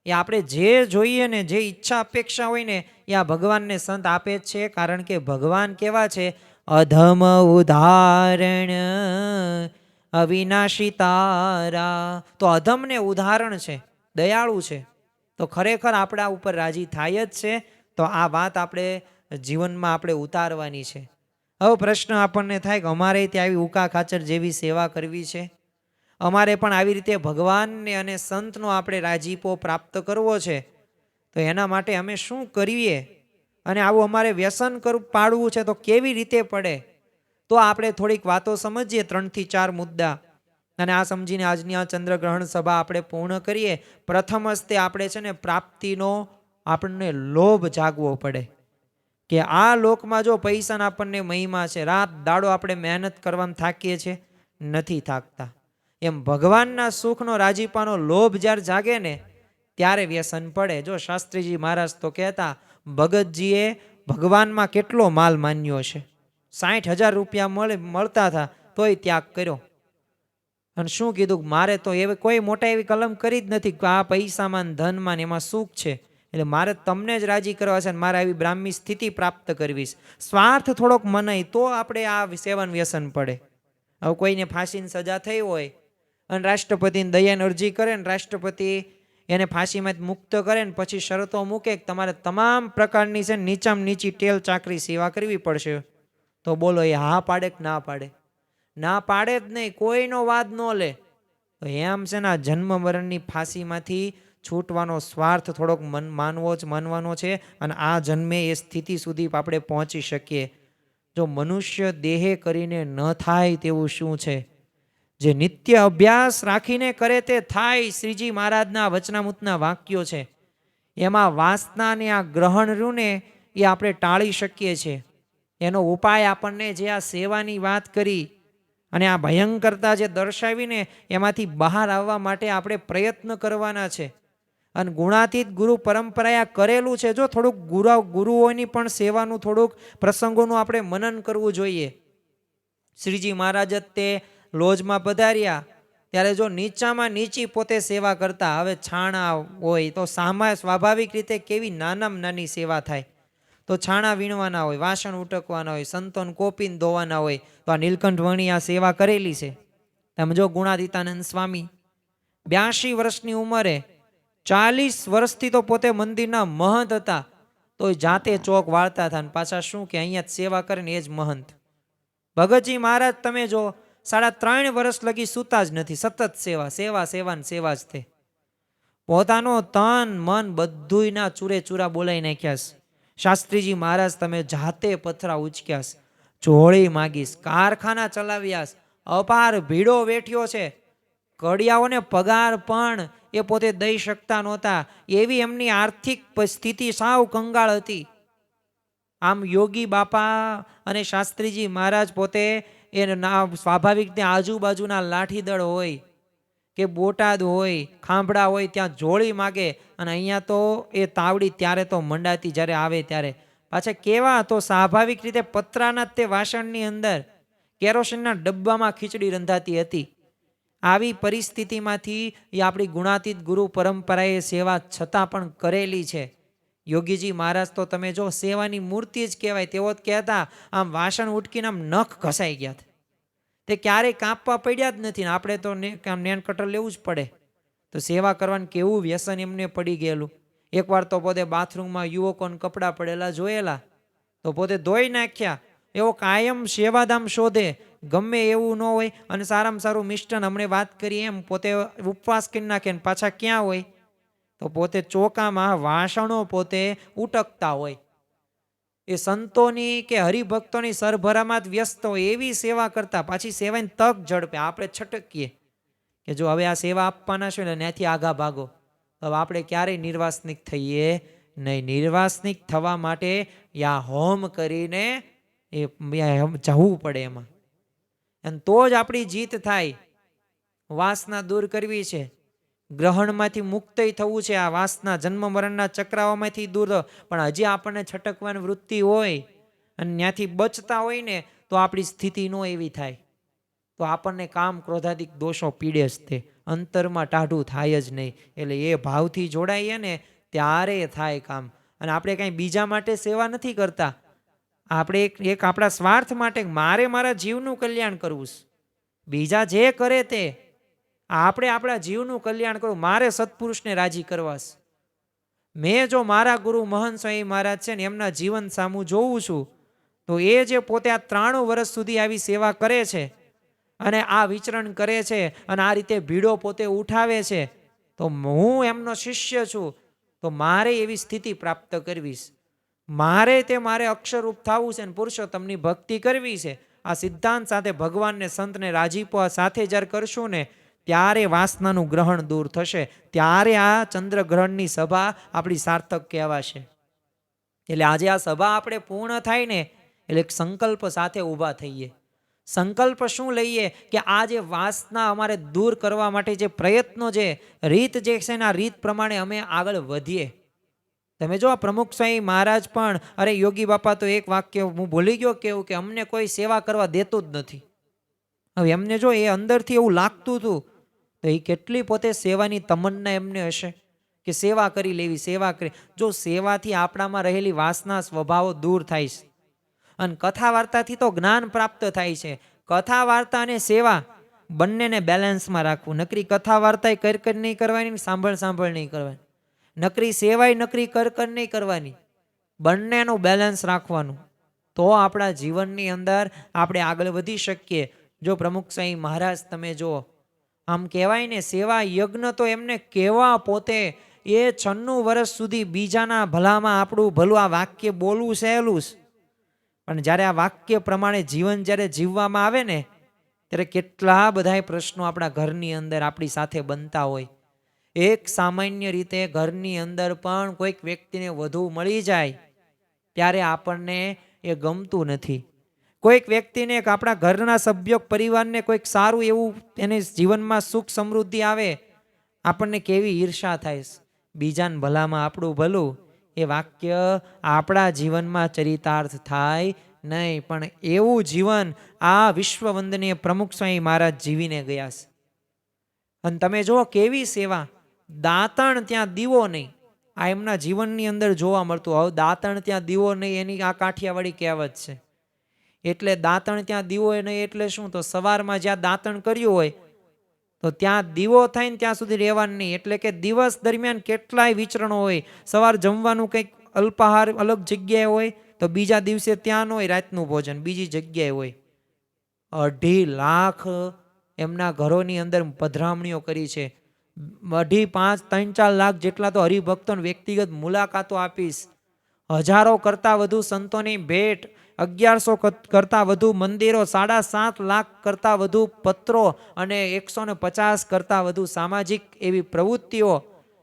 એ આપણે જે જોઈએ ને, જે ઈચ્છા અપેક્ષા હોય ને, એ આ ભગવાનને સંત આપે જ છે. કારણ કે ભગવાન કેવા છે? અધમ ઉદાહરણ અવિનાશી તારા. તો અધમને ઉદાહરણ છે, દયાળુ છે, તો ખરેખર આપણા ઉપર રાજી થાય જ છે. તો આ વાત આપણે જીવનમાં આપણે ઉતારવાની છે. હવે પ્રશ્ન આપણને થાય કે અમારે ત્યાં આવી ઉકા ખાચર જેવી સેવા કરવી છે, અમારે પણ આવી રીતે ભગવાનને અને સંતનો આપણે રાજીપો પ્રાપ્ત કરવો છે, તો એના માટે અમે શું કરીએ અને આવું અમારે વ્યસન પાડવું છે તો કેવી રીતે પડે? તો આપણે થોડીક વાતો સમજીએ, 3 થી 4 મુદ્દા, અને આ સમજીને આજની આ ચંદ્રગ્રહણ સભા આપણે પૂર્ણ કરીએ. પ્રથમ હસ્તે આપણે છે ને પ્રાપ્તિનો આપણને લોભ જાગવો પડે કે આ લોકમાં જો પૈસાના આપણને મહિમા છે, રાત દાડો આપણે મહેનત કરવામાં થાકીએ છીએ, નથી થાકતા. એમ ભગવાનના સુખનો રાજીપાનો લોભ જ્યારે જાગે ને ત્યારે વ્યસન પડે. જો શાસ્ત્રીજી મહારાજ તો કહેતા, ભગતજીએ ભગવાનમાં કેટલો માલ માન્યો છે, 60,000 રૂપિયા મળતા હતા તોય ત્યાગ કર્યો. અને શું કીધું, મારે તો એવી કોઈ મોટા એવી કલમ કરી જ નથી કે આ પૈસામાં ધનમાં એમાં સુખ છે, એટલે મારે તમને જ રાજી કરવા છે, મારે આવી બ્રાહ્મી સ્થિતિ પ્રાપ્ત કરવી છે. સ્વાર્થ થોડોક મનાય તો આપણે આ સેવન વ્યસન પડે. હવે કોઈને ફાંસીની સજા થઈ હોય અને રાષ્ટ્રપતિને દયાની અરજી કરે ને રાષ્ટ્રપતિ એને ફાંસીમાંથી મુક્ત કરે ને પછી શરતો મૂકે કે તમારે તમામ પ્રકારની છે નીચામાં નીચી ટેલ ચાકરી સેવા કરવી પડશે, તો બોલો એ હા પાડે કે ના પાડે? ના પાડે જ નહીં, કોઈનો વાદ ન લે. તો એમ છે ને જન્મ મરણની ફાંસીમાંથી છૂટવાનો સ્વાર્થ થોડોક માનવાનો છે, અને આ જન્મે એ સ્થિતિ સુધી આપણે પહોંચી શકીએ. જો મનુષ્ય દેહે કરીને ન થાય તેવું શું છે? જે નિત્ય અભ્યાસ રાખીને કરે તે થાય. શ્રીજી મહારાજના વચનામૃતના વાક્યો છે. એમાં વાસનાને આ ગ્રહણ રહ્યું ને એ આપણે ટાળી શકીએ છીએ. એનો ઉપાય આપણને જે આ સેવાની વાત કરી અને આ ભયંકરતા જે દર્શાવીને એમાંથી બહાર આવવા માટે આપણે પ્રયત્ન કરવાના છે. અને ગુણાતીત ગુરુ પરંપરાએ કરેલું છે. જો થોડુંક ગુરુઓની પણ સેવાનું થોડુંક પ્રસંગોનું આપણે મનન કરવું જોઈએ. શ્રીજી મહારાજ જ તે લોજમાં પધાર્યા ત્યારે જો નીચામાં નીચી પોતે સેવા કરતા. હવે છાણા હોય તો સ્વાભાવિક રીતે કેવી નાનામાં નાની સેવા થાય, તો છાણા વીણવાના હોય, વાસણ ઉટકવાના હોય, સંતોન કોપીને ધોવાના હોય, તો આ નીલકંઠ વણી આ સેવા કરેલી છે. તમે જો ગુણાતીતાનંદ સ્વામી 82 વર્ષની ઉંમરે 40 વર્ષથી તો પોતે મંદિરના મહંત હતા, તો જાતે ચોક વાળતા હતા ને પાછા શું કે અહીંયા જ સેવા કરે ને એ જ મહંત. ભગતજી મહારાજ તમે જો 3.5 વર્ષ લગી સૂતા જ નથી, સતત સેવા સેવા સેવા ને સેવા જ તે. પોતાનો તન મન બધુંયના ચૂરે ચૂરા બોલાઈ નાખ્યા. શાસ્ત્રીજી મહારાજ તમે જાતે પથરા ઉચક્યાસ, જોળી માગીશ, કારખાના ચલાવ્યાસ, અપાર ભીડો વેઠ્યો છે, કડિયાઓને પગાર પણ એ પોતે દઈ શકતા નહોતા, એવી એમની આર્થિક સ્થિતિ સાવ કંગાળ હતી. આમ યોગી બાપા અને શાસ્ત્રીજી મહારાજ પોતે એ સ્વાભાવિક ત્યાં આજુબાજુના લાઠીદળ હોય કે બોટાદ હોય, ખાંભડા હોય, ત્યાં જોળી માગે. અને અહીંયા તો એ તાવડી ત્યારે તો મંડાતી જ્યારે આવે ત્યારે. પાછા કેવા તો સ્વાભાવિક રીતે પતરાના તે વાસણની અંદર કેરોસીનના ડબ્બામાં ખીચડી રંધાતી હતી. આવી પરિસ્થિતિમાંથી એ આપણી ગુણાતીત ગુરુ પરંપરાએ સેવા છતાં પણ કરેલી છે. યોગીજી મહારાજ તો તમે જો સેવાની મૂર્તિ જ કહેવાય. તેઓ જ કહેતા આમ વાસણ ઉટકીને આમ નખ ઘસાઈ ગયા, તે ક્યારેય કાપવા પડ્યા જ નથી. ને આપણે તો નેન કટર લેવું જ પડે. તો સેવા કરવાનું કેવું વ્યસન એમને પડી ગયેલું. એકવાર તો પોતે બાથરૂમમાં યુવકોને કપડાં પડેલા જોયેલા, તો પોતે ધોઈ નાખ્યા. એવો કાયમ સેવાધામ શોધે, ગમે એવું ન હોય. અને સારામાં સારું મિષ્ટાન હમણાં વાત કરી એમ પોતે ઉપવાસ કરી નાખે ને પાછા ક્યાં હોય, તો પોતે ચોકામાં વાસણો પોતે ઉટકતા હોય. એ સંતોની કે હરિભક્તોની સરભરામાં જ વ્યસ્ત હોય એવી સેવા કરતા. પાછી સેવાની તક ઝડપે આપણે છટકીએ કે જો હવે આ સેવા આપવાના છે ને ત્યાંથી આગા ભાગો. હવે આપણે ક્યારેય નિર્વાસનિક થઈએ નહીં. નિર્વાસનિક થવા માટે યા હોમ કરીને એ જવું પડે એમાં, અને તો જ આપણી જીત થાય. વાસના દૂર કરવી છે, ગ્રહણમાંથી મુક્ત થવું છે, આ વાસના જન્મ મરણના ચક્રાઓમાંથી દૂર. પણ હજી આપણને છટકવાની વૃત્તિ હોય અને ત્યાંથી બચતા હોય ને તો આપણી સ્થિતિ નો એવી થાય. તો આપણને કામ ક્રોધાદિક દોષો પીડે જ તે, અંતરમાં ટાઢું થાય જ નહીં. એટલે એ ભાવથી જોડાઈએ ને ત્યારે થાય કામ. અને આપણે કાંઈ બીજા માટે સેવા નથી કરતા, આપણે એક આપણા સ્વાર્થ માટે મારે મારા જીવનું કલ્યાણ કરવું છે. બીજા જે કરે તે આપણે આપણા જીવનું કલ્યાણ કરવું. મારે સત્પુરુષને રાજી કરવા છે. મેં જો મારા ગુરુ મહંત સ્વામી મહારાજ છે ને એમના જીવન સામું જોઉં છું તો એ જે પોતે આ 93 વર્ષ સુધી આવી સેવા કરે છે અને આ વિચરણ કરે છે અને આ રીતે ભીડો પોતે ઉઠાવે છે, તો હું એમનો શિષ્ય છું, તો મારે એવી સ્થિતિ પ્રાપ્ત કરવી છે. મારે અક્ષરરૂપ થવું છે અને પુરુષોત્તમની ભક્તિ કરવી છે. આ સિદ્ધાંત સાથે ભગવાનને સંતને રાજીપો સાથે જ્યારે કરશું ને, ત્યારે વાસનાનું ગ્રહણ દૂર થશે. ત્યારે આ ચંદ્રગ્રહણની સભા આપણી સાર્થક કહેવાશે. એટલે આજે આ સભા આપણે પૂર્ણ થાય ને એટલે એક સંકલ્પ સાથે ઊભા થઈએ. સંકલ્પ શું લઈએ કે આ જે વાસના અમારે દૂર કરવા માટે જે પ્રયત્નો છે, રીત જે છે ને, આ રીત પ્રમાણે અમે આગળ વધીએ. તમે જો આ પ્રમુખ સ્વામી મહારાજ પણ, અરે યોગી બાપા તો એક વાક્ય હું ભૂલી ગયો કેવું, કે અમને કોઈ સેવા કરવા દેતું જ નથી. હવે એમને જો એ અંદરથી એવું લાગતું હતું, તો એ કેટલી પોતે સેવાની તમન્ના એમને હશે કે સેવા કરી લેવી, સેવા કરી. જો સેવાથી આપણામાં રહેલી વાસના સ્વભાવો દૂર થાય છે. અને કથા વાર્તાથી તો જ્ઞાન પ્રાપ્ત થાય છે. કથા વાર્તા અને સેવા બંનેને બેલેન્સમાં રાખવું. નકરી કથા વાર્તા કર નહીં કરવાની, સાંભળ નહીં કરવાની. નકરી સેવાય નકરી કર નહીં કરવાની. બંનેનું બેલેન્સ રાખવાનું, તો આપણા જીવનની અંદર આપણે આગળ વધી શકીએ. જો પ્રમુખ સ્વામી મહારાજ તમે જુઓ, આમ કહેવાય ને, સેવા યજ્ઞ તો એમને કેવા પોતે એ 96 વર્ષ સુધી બીજાના ભલામાં આપણું ભલું, આ વાક્ય બોલવું સહેલું છે, પણ જ્યારે આ વાક્ય પ્રમાણે જીવન જ્યારે જીવવામાં આવે ને, ત્યારે કેટલા બધા પ્રશ્નો આપણા ઘરની અંદર આપણી સાથે બનતા હોય. એક સામાન્ય રીતે ઘરની અંદર પણ કોઈક વ્યક્તિને વધુ મળી જાય ત્યારે આપણને એ ગમતું નથી. કોઈક વ્યક્તિને, આપણા ઘરના સભ્યો પરિવારને કોઈક સારું એવું એને જીવનમાં સુખ સમૃદ્ધિ આવે, આપણને કેવી ઈર્ષા થાય. બીજાને ભલામાં આપણું ભલું, એ વાક્ય આપણા જીવનમાં ચરિતાર્થ થાય નહીં. પણ એવું જીવન આ વિશ્વ વંદનીય પ્રમુખ સ્વામી મહારાજ જીવીને ગયા છે. અને તમે જુઓ કેવી સેવા. દાંતણ ત્યાં દીવો નહીં, આ એમના જીવનની અંદર જોવા મળતું. હવે દાંતણ ત્યાં દીવો નહીં, એની આ કાઠિયાવાડી કહેવત છે. એટલે દાંતણ ત્યાં દીવો નહીં એટલે શું? તો સવારમાં જ્યાં દાંતણ કર્યું હોય તો ત્યાં દીવો થાય ને ત્યાં સુધી રહેવાનું નહીં. એટલે કે દિવસ દરમિયાન કેટલાય વિચરણો હોય. સવાર જમવાનું કંઈક અલ્પાહાર અલગ જગ્યાએ હોય, તો બીજા દિવસે ત્યાં ન હોય, રાતનું ભોજન બીજી જગ્યાએ હોય. 2.5 લાખ એમના ઘરોની અંદર પધરામણીઓ કરી છે. 2.5, 5, 3, 4 લાખ જેટલા તો હરિભક્તોને વ્યક્તિગત મુલાકાતો આપીશ. હજારો કરતાં વધુ સંતોની ભેટ, 1100 કરતાં વધુ મંદિરો, 7.5 લાખ કરતાં વધુ પત્રો અને 150 કરતાં વધુ સામાજિક એવી પ્રવૃત્તિઓ,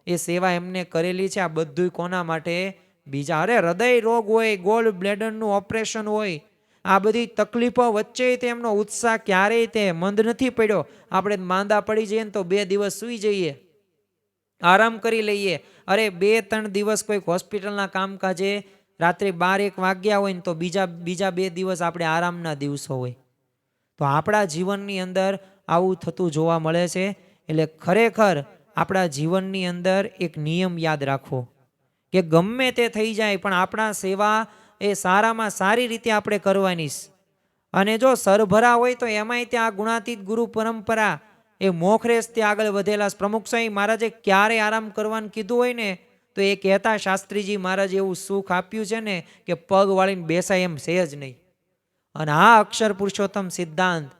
એ સેવા એમને કરેલી છે. આ બધું કોના માટે? બીજા. અરે હૃદય રોગ હોય, ગોલ્ડ બ્લેડરનું ઓપરેશન હોય, આ બધી તકલીફો વચ્ચે તેમનો ઉત્સાહ ક્યારેય તે મંદ નથી પડ્યો. આપણે માંદા પડી જઈએ ને તો 2 દિવસ સૂઈ જઈએ, આરામ કરી લઈએ. અરે 2-3 દિવસ કોઈક હોસ્પિટલના કામકાજે રાત્રે 12-1 વાગ્યા હોય ને તો બીજા 2 દિવસ આપણે આરામના દિવસો હોય. તો આપણા જીવનની અંદર આવું થતું જોવા મળે છે. એટલે ખરેખર આપણા જીવનની અંદર એક નિયમ યાદ રાખવો કે ગમે તે થઈ જાય પણ આપણા સેવા એ સારામાં સારી રીતે આપણે કરવાની. અને જો સરભરા હોય તો એમાંય ત્યાં ગુણાતીત ગુરુ પરંપરા એ મોખરેસથી આગળ વધેલા. પ્રમુખ સ્વામી મહારાજે ક્યારે આરામ કરવાનું કીધું હોય ને, તો એ કહેતા, શાસ્ત્રીજી મહારાજે એવું સુખ આપ્યું છે ને કે પગ વાળીને બેસાય એમ છે જ નહીં. અને આ અક્ષર પુરુષોત્તમ સિદ્ધાંત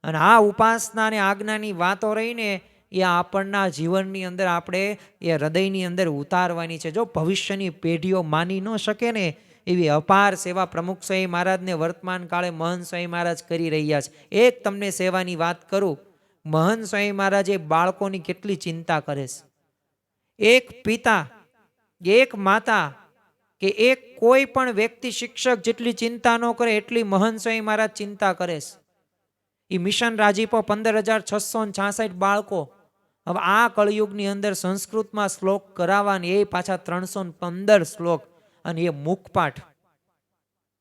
અને આ ઉપાસના અને આજ્ઞાની વાતો રહીને એ આપણના જીવનની અંદર આપણે એ હૃદયની અંદર ઉતારવાની છે. જો ભવિષ્યની પેઢીઓ માની ન શકે ને એવી અપાર સેવા પ્રમુખ સ્વામી મહારાજને વર્તમાન કાળે મહંત સ્વામી મહારાજ કરી રહ્યા છે. એક તમને સેવાની વાત કરું, મહંત સ્વામી મહારાજ એ બાળકોની કેટલી ચિંતા કરે છે. એક પિતા, એક માતા કે એક કોઈ પણ વ્યક્તિ, શિક્ષક જેટલી ચિંતા ન કરે એટલી મહંત સ્વામી મહારાજ ચિંતા કરે છે. એ મિશન રાજીપો 15,666 બાળકો. હવે આ કળયુગની અંદર સંસ્કૃતમાં શ્લોક કરાવવાની, એ પાછા 315 શ્લોક, અને એ મુખપાઠ.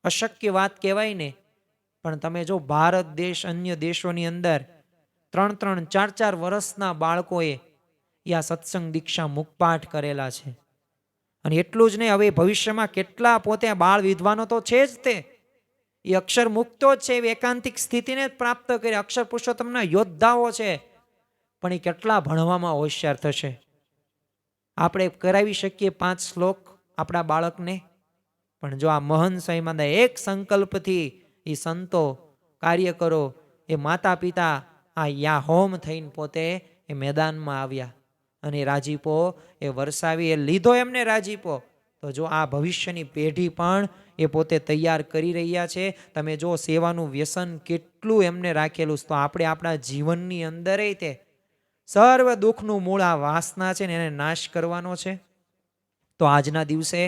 અશક્ય વાત કહેવાય ને. પણ તમે જો ભારત દેશ, અન્ય દેશોની અંદર 3-3, 4-4 વર્ષના બાળકોએ આ સત્સંગ દીક્ષા મુખપાઠ કરેલા છે. અને એટલું જ નહીં, હવે ભવિષ્યમાં કેટલા પોતે બાળ વિદ્વાનો તો છે જ, તે એ અક્ષર મુક્તો જ છે, એવી એકાંતિક સ્થિતિને પ્રાપ્ત કરી અક્ષર પુરુષોત્તમના યોદ્ધાઓ છે. પણ એ કેટલા ભણવામાં હોશિયાર થશે? આપણે કરાવી શકીએ 5 શ્લોક આપણા બાળકને? પણ જો આ મહંત સ્વામીમાં એક સંકલ્પથી એ સંતો કાર્યકરો એ માતા પિતા આ યા હોમ થઈને પોતે એ મેદાનમાં આવ્યા અને રાજીપો એ વરસાવી એ લીધો એમને રાજીપો. તો જો આ ભવિષ્યની પેઢી પણ એ પોતે તૈયાર કરી રહ્યા છે. તમે જો સેવાનું વ્યસન કેટલું એમને રાખેલું, તો આપણે આપણા જીવનની અંદર તે સર્વ દુઃખનું મૂળ આ વાસના છે ને એને નાશ કરવાનો છે. તો આજના દિવસે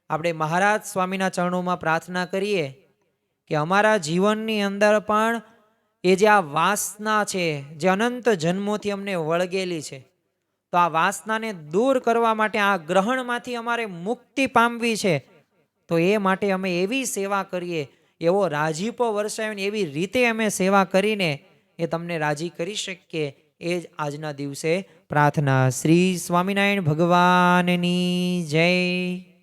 આપણે મહારાજ સ્વામીના ચરણોમાં પ્રાર્થના કરીએ કે અમારા જીવનની અંદર પણ એ જે આ વાસના છે જે અનંત જન્મોથી અમને વળગેલી છે, તો આ વાસનાને દૂર કરવા માટે આ ગ્રહણમાંથી અમારે મુક્તિ પામવી છે. તો એ માટે અમે એવી સેવા કરીએ, એવો રાજીપો વરસાવીને એવી રીતે અમે સેવા કરીને એ તમને રાજી કરી શકીએ. એ જ આજના દિવસે પ્રાર્થના. શ્રી સ્વામિનારાયણ ભગવાનની જય.